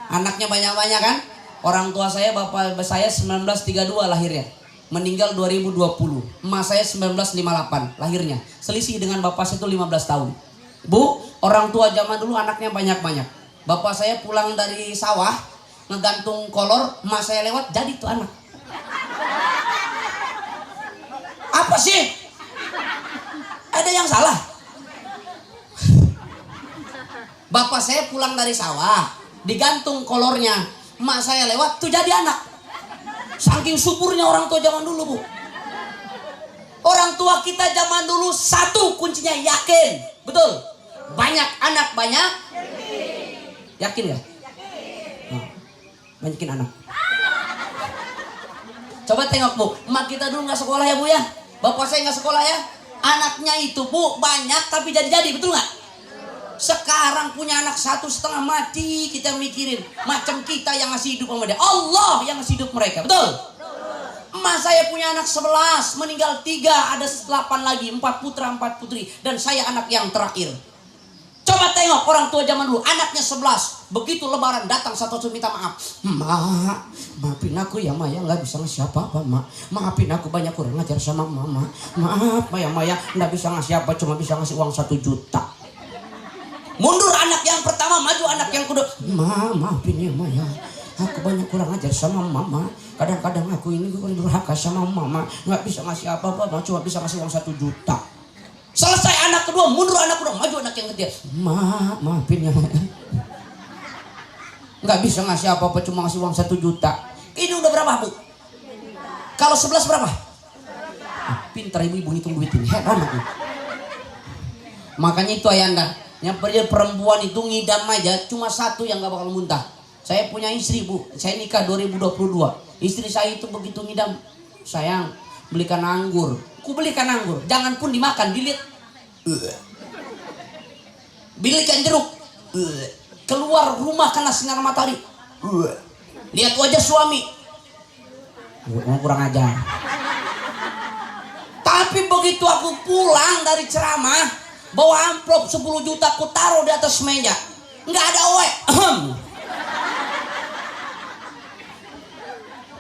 Anaknya banyak-banyak kan? Orang tua saya, bapak saya 1932 lahirnya. Meninggal 2020. Emak saya 1958 lahirnya. Selisih dengan bapak saya itu 15 tahun. Bu, orang tua zaman dulu anaknya banyak-banyak. Bapak saya pulang dari sawah, ngegantung kolor, emak saya lewat, jadi tuh anak. Apa sih? Ada yang salah? Bapak saya pulang dari sawah, digantung kolornya, emak saya lewat, tuh jadi anak. Saking suburnya orang tua zaman dulu, Bu. Orang tua kita zaman dulu satu kuncinya yakin, betul. Banyak anak banyak. Yakin ya? Nah, banyakin anak. Coba tengok, Bu, emak kita dulu nggak sekolah ya, Bu ya. Bapak saya nggak sekolah ya. Anaknya itu, Bu, banyak tapi jadi-jadi, betul nggak? Sekarang punya anak 1,5 mati, kita mikirin macam kita yang ngasih hidup sama dia. Allah yang ngasih hidup mereka, betul? Emak saya punya anak 11, meninggal 3, ada 8 lagi, 4 putra 4 putri, dan saya anak yang terakhir. Coba tengok orang tua zaman dulu, anaknya 11, begitu lebaran datang satu minta maaf. Mak, maafin aku ya Maya, nggak bisa ngasih apa-apa Mak. Maafin aku banyak kurang ngajar sama Mama. Maaf Maya, nggak bisa ngasih apa, cuma bisa ngasih uang 1 juta. Mundur anak yang pertama, maju anak yang kedua. Maafin ya Maya, aku banyak kurang ajar sama Mama. Kadang-kadang aku ini durhaka sama Mama, nggak bisa ngasih apa-apa, cuma bisa ngasih uang 1 juta. Selesai anak kedua, mundur anak kedua, maju anak yang ketiga. Maafin ya Maya, nggak bisa ngasih apa-apa, cuma ngasih uang 1 juta. Ini udah berapa, Bu? Kalau 11 berapa? Pintar ibu-ibu hitung duit ini, heran aku. Makanya itu ayanda, yang perempuan itu ngidam aja, cuma satu yang gak bakal muntah. Saya punya istri, Bu, saya nikah 2022. Istri saya itu begitu ngidam, sayang belikan anggur. Ku belikan anggur, jangan pun dimakan, dilihat. Belikan jeruk. Keluar rumah kena sinar matahari. Lihat wajah suami. Kurang ajar. Tapi begitu aku pulang dari ceramah, bawa amplop 10 juta, ku taruh di atas meja. Nggak ada oe.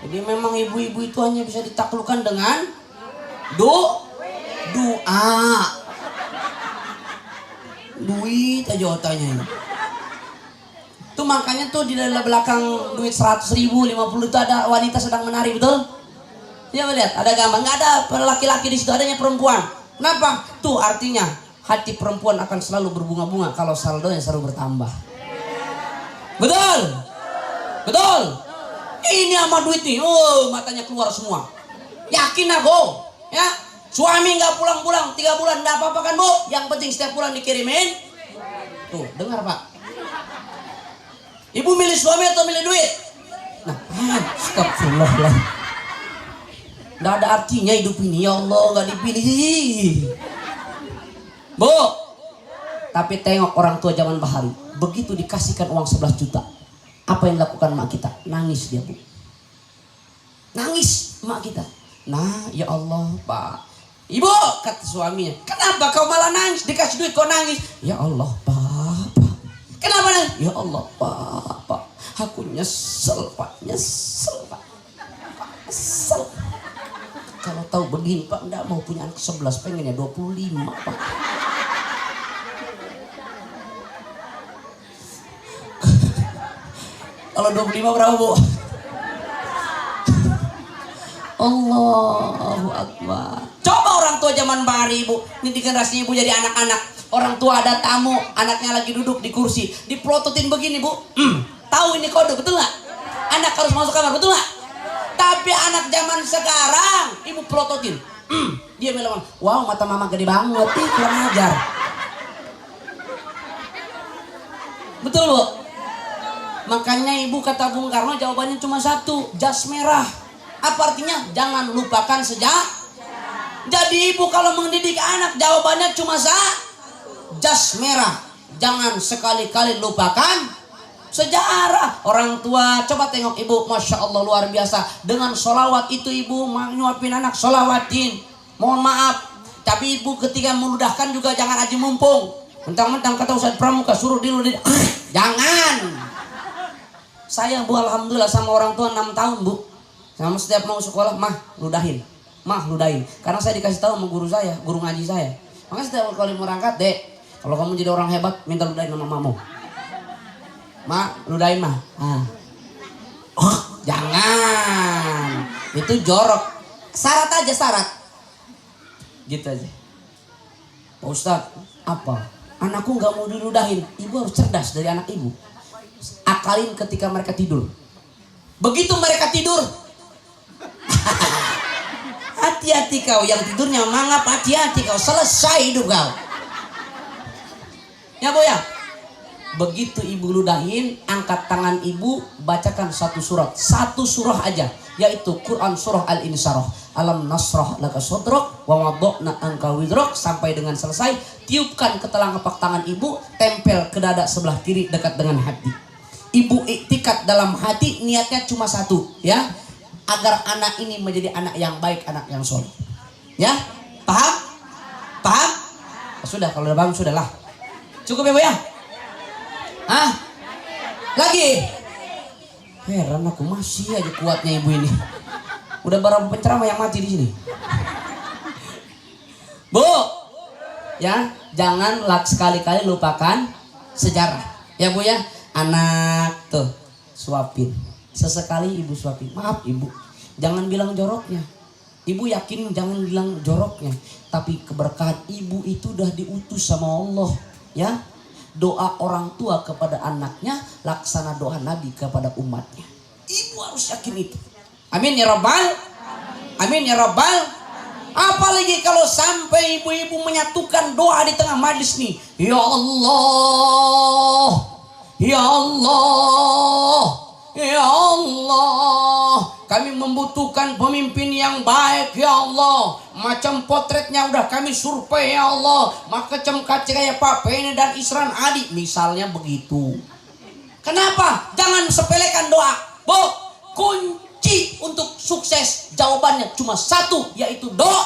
Jadi memang ibu-ibu itu hanya bisa ditaklukkan dengan doa. Duit aja otaknya. Tuh makanya tuh di belakang duit 100.000, 50 itu ada wanita sedang menari, betul? Ya lihat, ada gambar, nggak ada laki-laki di situ, adanya perempuan. Kenapa? Tuh artinya hati perempuan akan selalu berbunga-bunga kalau saldonya selalu bertambah. Betul? Betul? Ini sama duit nih, matanya keluar semua. Yakin aku, ya? Suami nggak pulang-pulang 3 bulan, nggak apa-apa kan Bu? Yang penting setiap bulan dikirimin. Tuh, dengar Pak. Ibu milih suami atau milih duit? Nah, astagfirullah. Nggak ada artinya hidup ini, ya Allah, nggak dipilih. Bu, tapi tengok orang tua zaman bahari, begitu dikasihkan uang 11 juta, apa yang dilakukan emak kita? Nangis dia, Bu. Nangis emak kita. Nah, ya Allah, Pak. Ibu, kata suaminya, kenapa kau malah nangis? Dikasih duit kau nangis. Ya Allah, Pak. Kenapa nangis? Ya Allah, Pak. Aku nyesel, Pak. Nyesel, Pak. Nyesel. Kalau tahu begini, Pak, enggak mau punya anak 11, pengennya 25, Pak. Kalau 25 berapa, Bu? Allahu Akbar. Coba orang tua zaman bahari, Bu. Ini generasinya Ibu jadi anak-anak. Orang tua ada tamu, anaknya lagi duduk di kursi, dipelototin begini, Bu. Tahu ini kode, betul nggak? Anak harus masuk kamar, betul nggak? Tapi anak zaman sekarang, Ibu pelototin. Dia bilang, wow, mata mama gede banget, kurang ajar. Betul, Bu? Makanya ibu kata Bung Karno jawabannya cuma satu, jas merah. Apa artinya? Jangan lupakan sejarah. Jadi ibu kalau mendidik anak jawabannya cuma jas merah. Jangan sekali-kali lupakan sejarah. Orang tua coba tengok ibu, Masya Allah luar biasa. Dengan sholawat itu ibu nyuapin anak, sholawatin. Mohon maaf, tapi ibu ketika meludahkan juga jangan aji mumpung. Mentang-mentang kata Ustaz Pramuka suruh jangan. Saya Bu alhamdulillah sama orang tua 6 tahun Bu. Sama setiap mau sekolah, mah ludahin. Karena saya dikasih tahu sama guru saya, guru ngaji saya. Makanya setiap kali mau berangkat, Dek, kalau kamu jadi orang hebat, minta ludahin sama mamamu. Ludahin mah. Oh, jangan. Itu jorok. Syarat aja syarat. Gitu aja. Pak Ustadz, apa? Anakku nggak mau diludahin. Ibu harus cerdas dari anak ibu. Akalin ketika mereka tidur. Begitu mereka tidur, hati-hati kau yang tidurnya mangap, hati-hati kau, selesai hidup kau. Ya Bu ya. Begitu ibu ludahin, angkat tangan ibu, bacakan satu surah aja, yaitu Quran surah Al-Insyirah. Alam nasrah laka sadrak wa wada'na anka wizrak, sampai dengan selesai. Tiupkan ke telapak tangan ibu, tempel ke dada sebelah kiri dekat dengan hati. Ibu iktikad dalam hati, niatnya cuma satu, ya, agar anak ini menjadi anak yang baik, anak yang soleh. Ya, paham? Sudah, kalau udah paham sudahlah. Cukup ya Bu ya? Lagi? Heran aku, masih aja kuatnya ibu ini. Udah berapa penceramah yang mati di sini? Bu, ya, jangan sekali-kali lupakan sejarah. Ya Bu ya, anak tuh suapin. Sesekali ibu suapin. Maaf ibu, jangan bilang joroknya. Ibu yakin jangan bilang joroknya. Tapi keberkahan ibu itu udah diutus sama Allah. Ya, doa orang tua kepada anaknya, laksana doa Nabi kepada umatnya. Ibu harus yakin itu. Amin ya Rabbal. Amin ya Rabbal. Apalagi kalau sampai ibu-ibu menyatukan doa di tengah majlis nih. Ya Allah, ya Allah, ya Allah, kami membutuhkan pemimpin yang baik ya Allah. Macam potretnya udah kami survei ya Allah. Macam kayak Pak Pene dan Isran Adi, misalnya begitu. Kenapa? Jangan sepelekan doa. Bu, kunci untuk sukses jawabannya cuma satu, yaitu doa.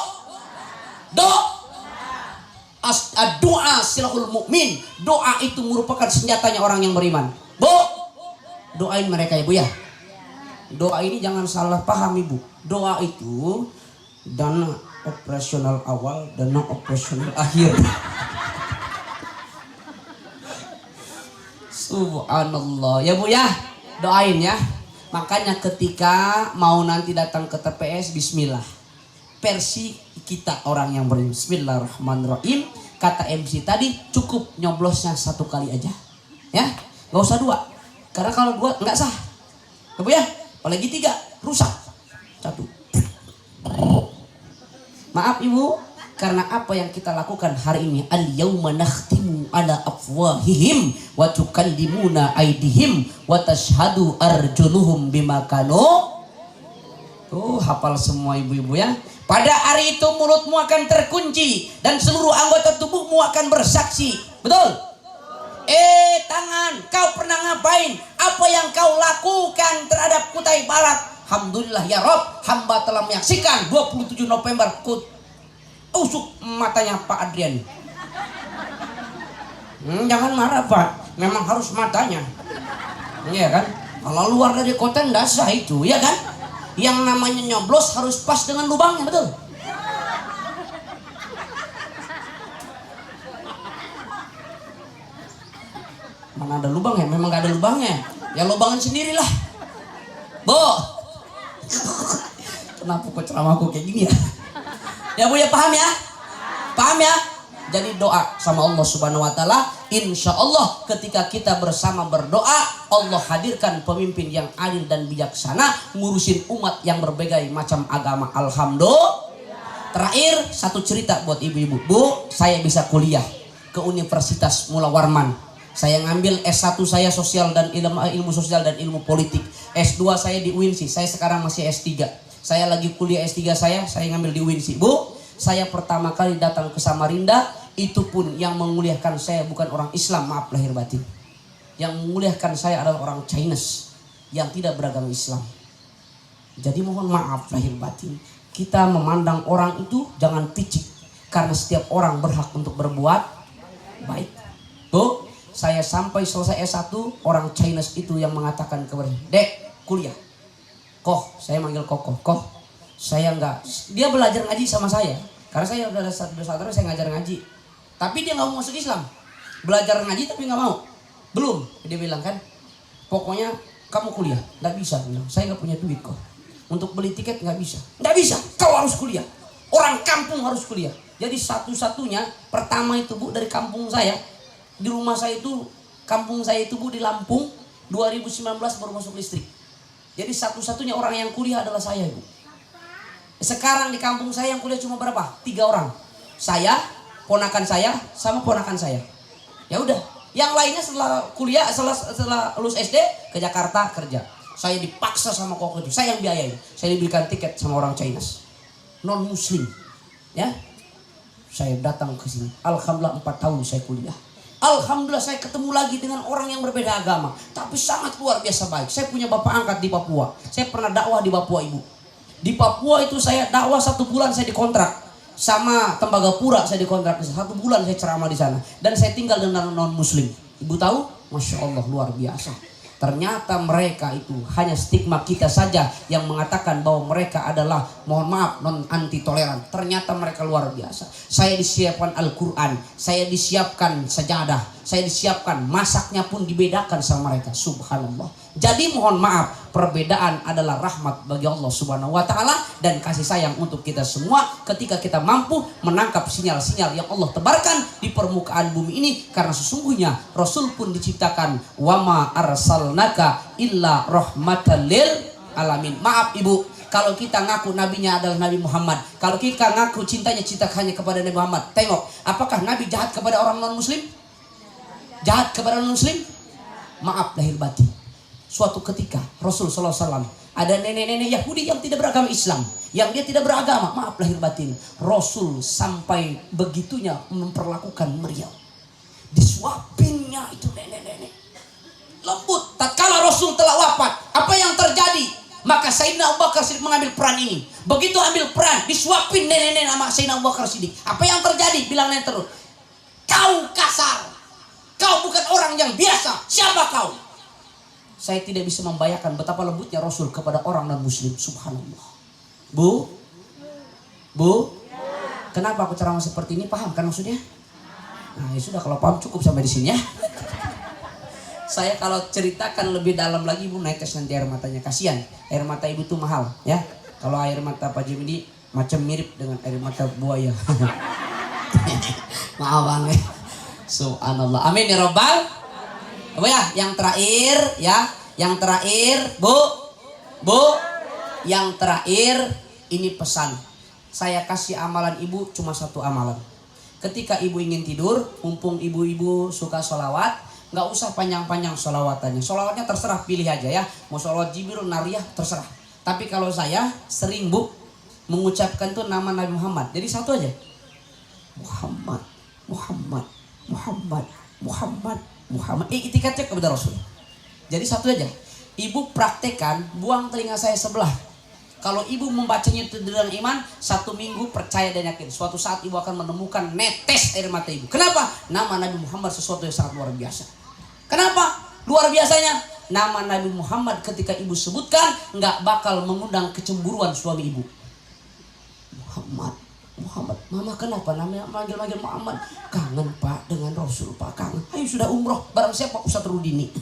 Doa silahul mukmin. Doa itu merupakan senjatanya orang yang beriman. Bu, doain mereka ya Bu ya. Doa ini jangan salah paham ibu. Doa itu dana operasional awal, dana operasional akhir. Subhanallah ya Bu ya. Doain ya. Makanya ketika mau nanti datang ke TPS, bismillah. Versi kita orang yang beriman, bismillahirrahmanirrahim. Kata MC tadi, cukup nyoblosnya 1 kali aja. Ya, gak usah 2. Karena kalau 2 nggak sah. Ya Bu ya. Apalagi 3, rusak. 1. Maaf ibu, karena apa yang kita lakukan hari ini, al-yauma nakhtimu ala afwahihim wa tukallimuna aydihim wa tashhadu arjuluhum bima kanu. Tuh hafal semua ibu-ibu ya. Pada hari itu mulutmu akan terkunci dan seluruh anggota tubuhmu akan bersaksi. Betul? Tangan, kau pernah ngapain? Apa yang kau lakukan terhadap Kutai Barat? Alhamdulillah ya Rob, hamba telah menyaksikan 27 November usuk matanya Pak Adrian. Jangan marah Pak, memang harus matanya. Iya kan? Kalau luar dari kota enggak sah itu, ya kan? Yang namanya nyoblos harus pas dengan lubangnya, betul? Mana ada lubang ya? Memang gak ada lubangnya. Ya lubangan sendirilah. Bu, kenapa kok ceramahku kayak gini ya? Ya Bu ya, paham ya? Paham ya? Jadi doa sama Allah Subhanahu wa taala, insya Allah ketika kita bersama berdoa, Allah hadirkan pemimpin yang adil dan bijaksana, ngurusin umat yang berbagai macam agama. Alhamdulillah. Terakhir satu cerita buat ibu-ibu. Bu, saya bisa kuliah ke Universitas Mula Warman. Saya ngambil S1 saya sosial dan ilmu sosial dan ilmu politik. S2 saya di UINSI. Saya sekarang masih S3. Saya lagi kuliah S3 saya ngambil di UINSI. Bu, saya pertama kali datang ke Samarinda, itu pun yang menguliahkan saya bukan orang Islam, maaf lahir batin. Yang menguliahkan saya adalah orang Chinese yang tidak beragama Islam. Jadi mohon maaf lahir batin, kita memandang orang itu jangan picik, karena setiap orang berhak untuk berbuat baik. Bu, saya sampai selesai S1, orang Chinese itu yang mengatakan kepada saya, "Dek, kuliah." Koh, saya manggil koh. Saya enggak, dia belajar ngaji sama saya. Karena saya udah saudara saya ngajar ngaji. Tapi dia enggak mau masuk Islam. Belajar ngaji tapi enggak mau. Belum, dia bilang kan, "Pokoknya kamu kuliah." Enggak bisa, bilang. Saya enggak punya duit kok. Untuk beli tiket enggak bisa. Enggak bisa, kau harus kuliah. Orang kampung harus kuliah. Jadi satu-satunya pertama itu Bu dari kampung saya. Di rumah saya itu, kampung saya itu Bu di Lampung, 2019 baru masuk listrik. Jadi satu-satunya orang yang kuliah adalah saya, Bu. Sekarang di kampung saya yang kuliah cuma berapa? 3 orang. Saya, ponakan saya, sama ponakan saya. Ya udah. Yang lainnya setelah kuliah, setelah lulus SD ke Jakarta kerja. Saya dipaksa sama koko itu. Saya yang biayain. Saya diberikan tiket sama orang Chinese. Non Muslim. Ya. Saya datang ke sini. Alhamdulillah 4 tahun saya kuliah. Alhamdulillah saya ketemu lagi dengan orang yang berbeda agama. Tapi sangat luar biasa baik. Saya punya bapak angkat di Papua. Saya pernah dakwah di Papua, Ibu. Di Papua itu saya dakwah 1 bulan saya dikontrak. Sama Tembagapura saya dikontrak. 1 bulan saya ceramah di sana. Dan saya tinggal dengan non muslim. Ibu tahu? Masya Allah luar biasa. Ternyata mereka itu hanya stigma kita saja yang mengatakan bahwa mereka adalah, mohon maaf, non anti toleran. Ternyata mereka luar biasa. Saya disiapkan Al-Quran, saya disiapkan sajadah, saya disiapkan masaknya pun dibedakan sama mereka. Subhanallah. Jadi mohon maaf, perbedaan adalah rahmat bagi Allah Subhanahu wa taala dan kasih sayang untuk kita semua ketika kita mampu menangkap sinyal-sinyal yang Allah tebarkan di permukaan bumi ini, karena sesungguhnya Rasul pun diciptakan wama arsalnaka illa rahmatan lil alamin. Maaf Ibu, kalau kita ngaku nabinya adalah Nabi Muhammad, kalau kita ngaku cintanya cinta hanya kepada Nabi Muhammad, tengok apakah Nabi jahat kepada orang non muslim? Jahat kepada non muslim? Maaf lahir batin. Suatu ketika Rasul SAW ada nenek-nenek Yahudi yang tidak beragama Islam, yang dia tidak beragama, maaf lahir batin, Rasul sampai begitunya memperlakukan Maryam. Disuapinnya itu nenek-nenek lembut. Tatkala Rasul telah wafat, apa yang terjadi? Maka Sayyidina Abu Bakar Siddiq mengambil peran ini. Begitu ambil peran, disuapin nenek-nenek sama Sayyidina Abu Bakar Siddiq. Apa yang terjadi? Bilang nenek terus, "Kau kasar, kau bukan orang yang biasa. Siapa kau?" Saya tidak bisa membayangkan betapa lembutnya Rasul kepada orang non-muslim. Subhanallah. Bu? Kenapa aku ceramah seperti ini? Paham kan maksudnya? Nah ya sudah, kalau paham cukup sampai di sini ya. Saya kalau ceritakan lebih dalam lagi Ibu netes nanti air matanya. Kasihan, air mata Ibu tuh mahal ya. Kalau air mata Pak Jimidi macam mirip dengan air mata buaya. Maaf banget. Subhanallah. Amin ya Rabbal. Oh ya, yang terakhir ya, yang terakhir Bu, yang terakhir ini pesan. Saya kasih amalan Ibu cuma 1 amalan. Ketika Ibu ingin tidur, mumpung ibu-ibu suka sholawat, nggak usah panjang-panjang sholawatannya. Sholawatnya terserah, pilih aja ya. Mau sholawat Jibril, Nariyah, terserah. Tapi kalau saya sering Bu mengucapkan tuh nama Nabi Muhammad. Jadi 1 aja. Muhammad. Itikatnya kepada Rasul. Jadi 1 aja. Ibu praktekan, buang telinga saya sebelah. Kalau ibu membacanya itu dengan iman, 1 minggu percaya dan yakin, suatu saat ibu akan menemukan netes air mata ibu. Kenapa? Nama Nabi Muhammad sesuatu yang sangat luar biasa. Kenapa? Luar biasanya, nama Nabi Muhammad ketika ibu sebutkan nggak bakal mengundang kecemburuan suami ibu. Muhammad, mama kenapa namanya manggil-manggil Muhammad? Kangen Pak dengan Rasul Pak, kangen. Ayo sudah umroh bareng siapa? Ustadz Rudini.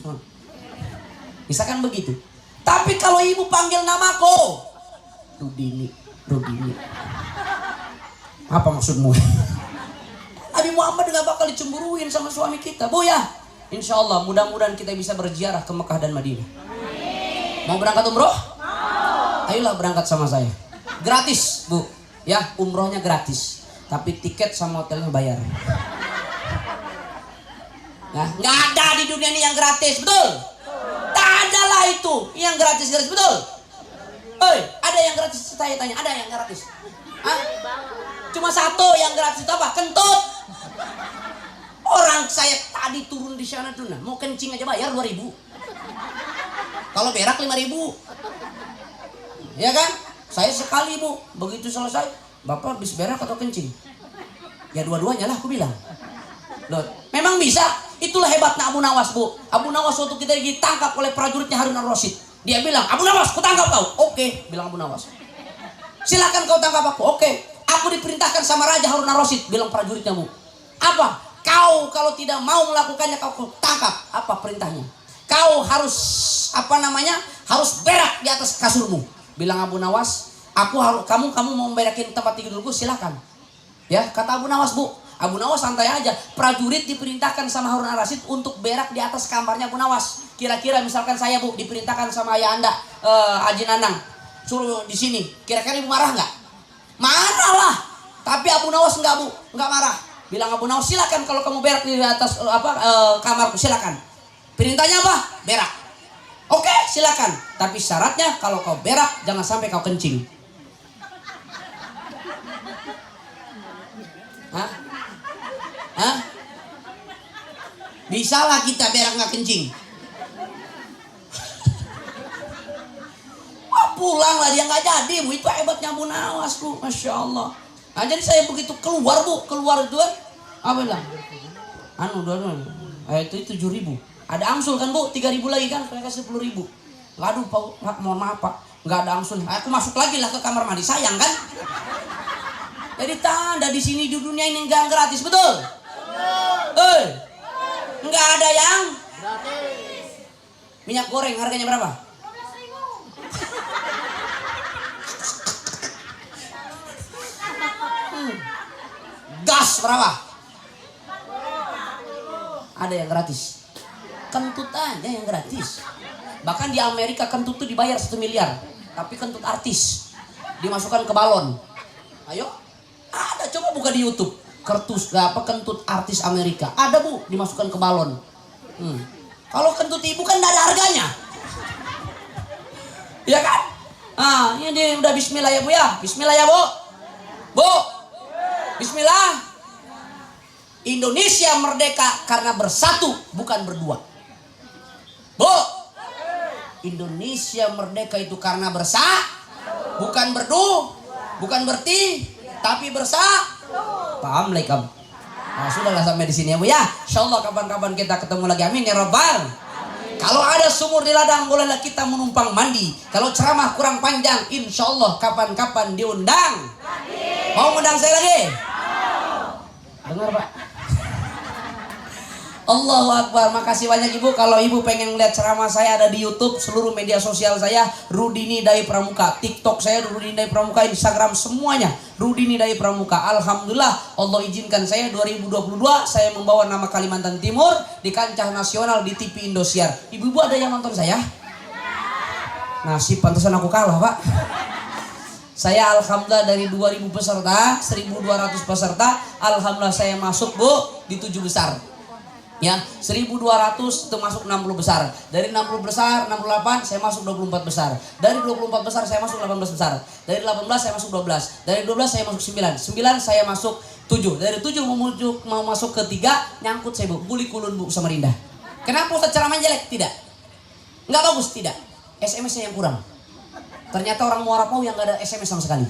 Misalkan begitu. Tapi kalau ibu panggil namaku Rudini. Apa maksudmu? Nabi Muhammad gak bakal dicemburuin sama suami kita, Bu ya. Insya Allah mudah-mudahan kita bisa berziarah ke Mekah dan Madinah. Mau berangkat umroh? Ayolah berangkat sama saya. Gratis Bu. Ya, umrohnya gratis, tapi tiket sama hotelnya bayar. Nah, nggak ada di dunia ini yang gratis, betul? Tak ada lah itu yang gratis, betul? Ada yang gratis? Saya tanya, ada yang gratis? Hah? Cuma satu yang gratis itu apa? Kentut. Orang saya tadi turun di sana tuh, nah, mau kencing aja bayar 2.000. Kalau berak 5.000. Ya kan? Saya sekali Bu, begitu selesai, Bapak habis berak atau kencing? Ya dua-duanya lah aku bilang. Loh, memang bisa. Itulah hebatnya Abu Nawas Bu. Abu Nawas waktu kita ditangkap oleh prajuritnya Harun al-Rasyid. Dia bilang, Abu Nawas, ku tangkap kau. Oke, bilang Abu Nawas. Silakan kau tangkap aku. Oke, aku diperintahkan sama Raja Harun al-Rasyid, bilang prajuritnya Bu. Apa? Kau kalau tidak mau melakukannya kau tangkap. Apa perintahnya? Kau harus harus berak di atas kasurmu. Bilang Abu Nawas, kamu mau berakin tempat tidurku, silakan. Ya, kata Abu Nawas Bu. Abu Nawas santai aja. Prajurit diperintahkan sama Harun al-Rasyid untuk berak di atas kamarnya Abu Nawas. Kira-kira misalkan saya Bu diperintahkan sama ayah Anda, Haji Nanang, suruh di sini. Kira-kira Ibu marah nggak? Marah lah. Tapi Abu Nawas nggak Bu, nggak marah. Bilang Abu Nawas, silakan kalau kamu berak di atas kamarku, silakan. Perintahnya apa? Berak. Oke, silakan. Tapi syaratnya kalau kau berak jangan sampai kau kencing. Hah? Bisa lah kita berak nggak kencing. Pulang lah dia nggak jadi Bu. Itu hebatnya Abu Nawas Bu, Masya Allah. Nah jadi saya begitu keluar Bu, keluar itu apa bilang? Itu 7.000. Ada amsul kan Bu, 3.000 lagi kan, saya kasih 10.000. Waduh Pak, mohon maaf Pak, nggak ada amsul. Aku masuk lagi lah ke kamar mandi, sayang kan? Jadi tanda di sini di dunia ini nggak gratis, betul? Nggak ada yang gratis. Minyak goreng harganya berapa? 12.000. Gas berapa? Ada yang gratis. Kentut aja yang gratis. Bahkan di Amerika kentut itu dibayar 1 miliar. Tapi kentut artis dimasukkan ke balon. Ayo, ada, coba buka di YouTube. Kentut artis Amerika. Ada Bu, dimasukkan ke balon. Kalau kentut ibu kan tidak ada harganya. Ya kan? Ini udah bismillah ya Bu ya. Bismillah ya Bu. Bu. Bismillah. Indonesia merdeka karena bersatu, bukan berdua. Bu. Indonesia merdeka itu karena bukan bukan tapi paham lekam. Nah, sudahlah sampai di sini ya Bu ya. Insyaallah kapan-kapan kita ketemu lagi. Amin ya Rabbal. Kalau ada sumur di ladang bolehlah kita menumpang mandi. Kalau ceramah kurang panjang, insyaallah kapan-kapan diundang. Mau undang saya lagi? Dengar Pak. Allahu Akbar. Makasih banyak Ibu. Kalau Ibu pengen lihat ceramah saya ada di YouTube, seluruh media sosial saya Rudini Dai Pramuka, TikTok saya Rudini Dai Pramuka, Instagram semuanya Rudini Dai Pramuka. Alhamdulillah Allah izinkan saya 2022 saya membawa nama Kalimantan Timur di kancah nasional di TV Indosiar. Ibu-ibu ada yang nonton saya? Nasib pantesan aku kalah Pak. Saya alhamdulillah dari 2.000 peserta, 1.200 peserta, alhamdulillah saya masuk Bu di 7 besar. Ya, 1.200 itu masuk 60 besar. Dari 60 besar, 68 saya masuk 24 besar. Dari 24 besar saya masuk 18 besar. Dari 18 saya masuk 12. Dari 12 saya masuk 9. 9 saya masuk 7. Dari 7 mau masuk ke 3, nyangkut saya Bu, Buli Kulun Bu Samarinda. Kenapa Ustaz ceramahnya jelek? Tidak. Enggak bagus, tidak. SMS-nya yang kurang. Ternyata orang Muara Pau yang enggak ada SMS sama sekali.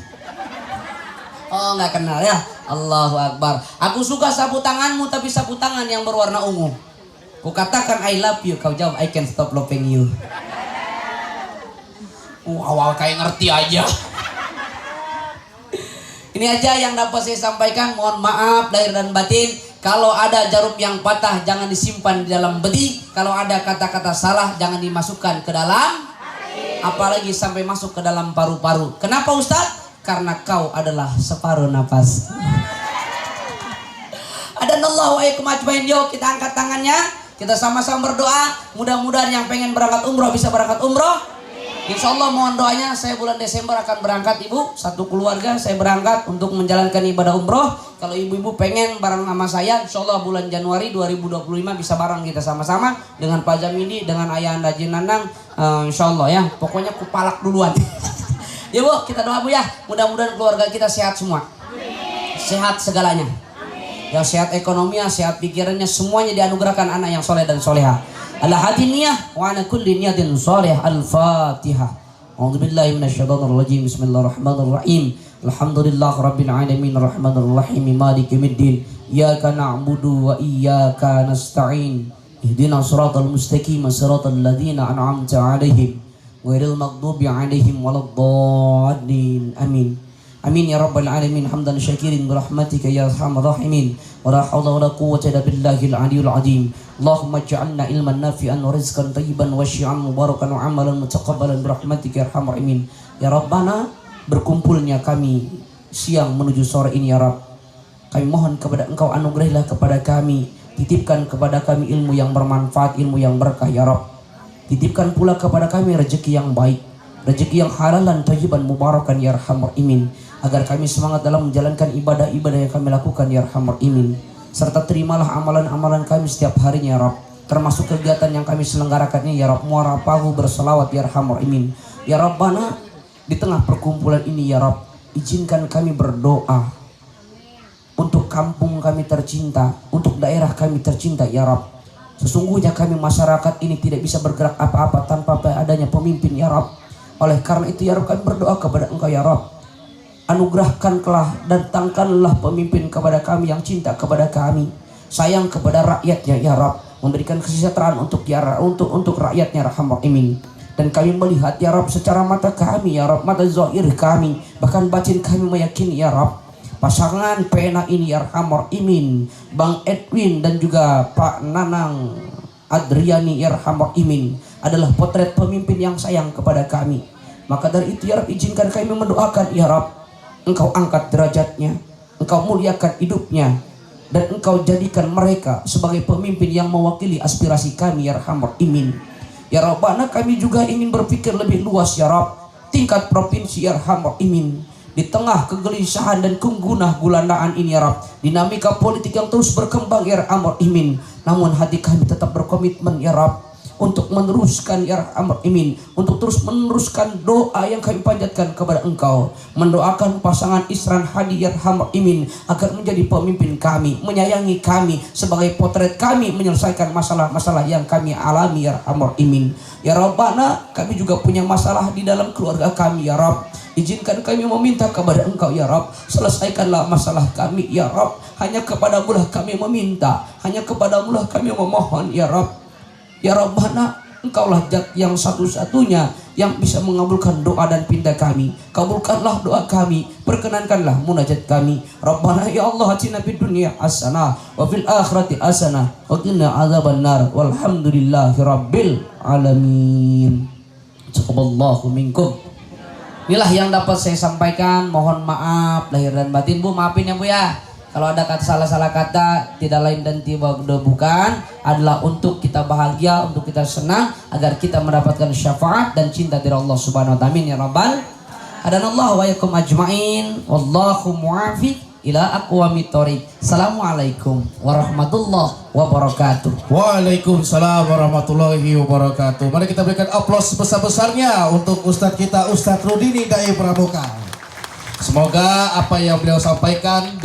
Oh nggak kenal ya. Allahu Akbar. Aku suka sapu tanganmu tapi sapu tangan yang berwarna ungu. Ku katakan I love you, kau jawab I can't stop loving you. Awal kayak ngerti aja. Ini aja yang dapat saya sampaikan. Mohon maaf lahir dan batin. Kalau ada jarum yang patah jangan disimpan di dalam bedi. Kalau ada kata-kata salah jangan dimasukkan ke dalam, apalagi sampai masuk ke dalam paru-paru. Kenapa Ustaz? Karena kau adalah separuh nafas. Adanallahu wa iyyakum ajmain. Yuk kita angkat tangannya, kita sama-sama berdoa. Mudah-mudahan yang pengen berangkat umroh bisa berangkat umroh. Insya Allah mohon doanya, saya bulan Desember akan berangkat ibu, satu keluarga saya berangkat untuk menjalankan ibadah umroh. Kalau ibu-ibu pengen bareng sama saya, insya Allah bulan Januari 2025 bisa bareng kita sama-sama dengan Pak Jamidi, dengan Ayah Anda Jinanang, insya Allah ya. Pokoknya kupalak duluan. Ya bu, kita doa bu ya, mudah-mudahan keluarga kita sehat semua, sehat segalanya. Ya sehat ekonominya, sehat pikirannya, semuanya dianugerahkan anak yang soleh dan soleha. Ala hadi niyah wa ala kulli niyatin salih. Al-Fatihah. A'udzubillahi minasyaitonir rajim. Bismillahirrahmanirrahim. Alhamdulillahi rabbil alamin arrahmanir rahim maliki yaumiddin. Iyyaka na'budu wa iyyaka nasta'in. Ihdinas siratal mustaqim siratal ladzina an'amta 'alaihim ghairil maghdubi 'alaihim waladdallin. Amin. Amin ya rabbal alamin. Hamdan syakirin birahmatika ya arhamar rahimin. Wala haula wala quwwata illa billahil aliyyil azim. Allahumma ij'alna ilman nafi'an wa rizqan thayyiban wa syi'an mubarakan wa amalan mutaqabbalan birahmatika ya arhamar rahimin. Ya Rabbana, berkumpulnya kami siang menuju sore ini ya Rabb, kami mohon kepada Engkau, anugerahilah kepada kami, titipkan kepada kami ilmu yang bermanfaat, ilmu yang berkah ya Rabb. Titipkan pula kepada kami rezeki yang baik, rezeki yang halalan thayyiban mubarakan ya arhamar rahimin, agar kami semangat dalam menjalankan ibadah-ibadah yang kami lakukan ya arhamar rahimin. Serta terimalah amalan-amalan kami setiap harinya ya Rabb, termasuk kegiatan yang kami selenggarakan ini ya Rabb. Muarapahu berselawat ya arhamar rahimin. Ya Rabbana, di tengah perkumpulan ini ya Rabb, izinkan kami berdoa untuk kampung kami tercinta, untuk daerah kami tercinta ya Rabb. Sesungguhnya kami masyarakat ini tidak bisa bergerak apa-apa tanpa adanya pemimpin ya Rabb. Oleh karena itu ya Rabb, kami berdoa kepada Engkau ya Rabb, anugerahkanlah, datangkanlah pemimpin kepada kami yang cinta kepada kami, sayang kepada rakyatnya ya Rabb, memberikan kesejahteraan untuk rakyatnya rahmat imin. Dan kami melihat ya Rabb secara mata kami ya Rabb, mata zahir kami, bahkan batin kami meyakini ya Rabb, pasangan pena ini ya rahmat imin, Bang Edwin dan juga Pak Nanang Adriani ya rahmat imin adalah potret pemimpin yang sayang kepada kami. Maka dari itu ya Rabb, izinkan kami mendoakan ya Rabb, Engkau angkat derajatnya, Engkau muliakan hidupnya, dan Engkau jadikan mereka sebagai pemimpin yang mewakili aspirasi kami ya rahmat imin. Ya Rabbana, kami juga ingin berpikir lebih luas ya Rabb, tingkat provinsi ya rahmat imin. Di tengah kegelisahan dan kegundah-gulanaan ini ya Rabb, dinamika politik yang terus berkembang ya rahmat imin, namun hati kami tetap berkomitmen ya Rabb untuk meneruskan ya rahmat imin, untuk terus meneruskan doa yang kami panjatkan kepada Engkau, mendoakan pasangan Isran Hadi ya rahmat imin agar menjadi pemimpin kami, menyayangi kami sebagai potret kami menyelesaikan masalah-masalah yang kami alami ya rahmat imin. Ya Rabbana, kami juga punya masalah di dalam keluarga kami ya Rabb, izinkan kami meminta kepada Engkau ya Rabb, selesaikanlah masalah kami ya Rabb. Hanya kepadamu-lah kami meminta, hanya kepadamu-lah kami memohon ya Rabb. Ya Rabbana, Engkaulah zat yang satu-satunya yang bisa mengabulkan doa dan pinta kami. Kabulkanlah doa kami, perkenankanlah munajat kami. Rabbana ya Allah, atina fid dunya hasanah wa fil akhirati hasanah wa qina adzabannar. Walhamdulillahi rabbil alamin. Taqabbalallahu minkum. Inilah yang dapat saya sampaikan. Mohon maaf lahir dan batin Bu, maafin ya Bu ya. Kalau ada kata salah-salah kata, tidak lain dan tidak bukan, adalah untuk kita bahagia, untuk kita senang, agar kita mendapatkan syafaat dan cinta dari Allah Subhanahu wa ta'ala. Amin ya rabbal. Hadanallahu wa yakum ajma'in. Wallahu muwafiq ila aqwamit thoriq. Assalamualaikum warahmatullahi wabarakatuh. Waalaikumsalam warahmatullahi wabarakatuh. Mari kita berikan aplaus sebesar-besarnya untuk Ustadz kita, Ustadz Rudini Dai Pramuka. Semoga apa yang beliau sampaikan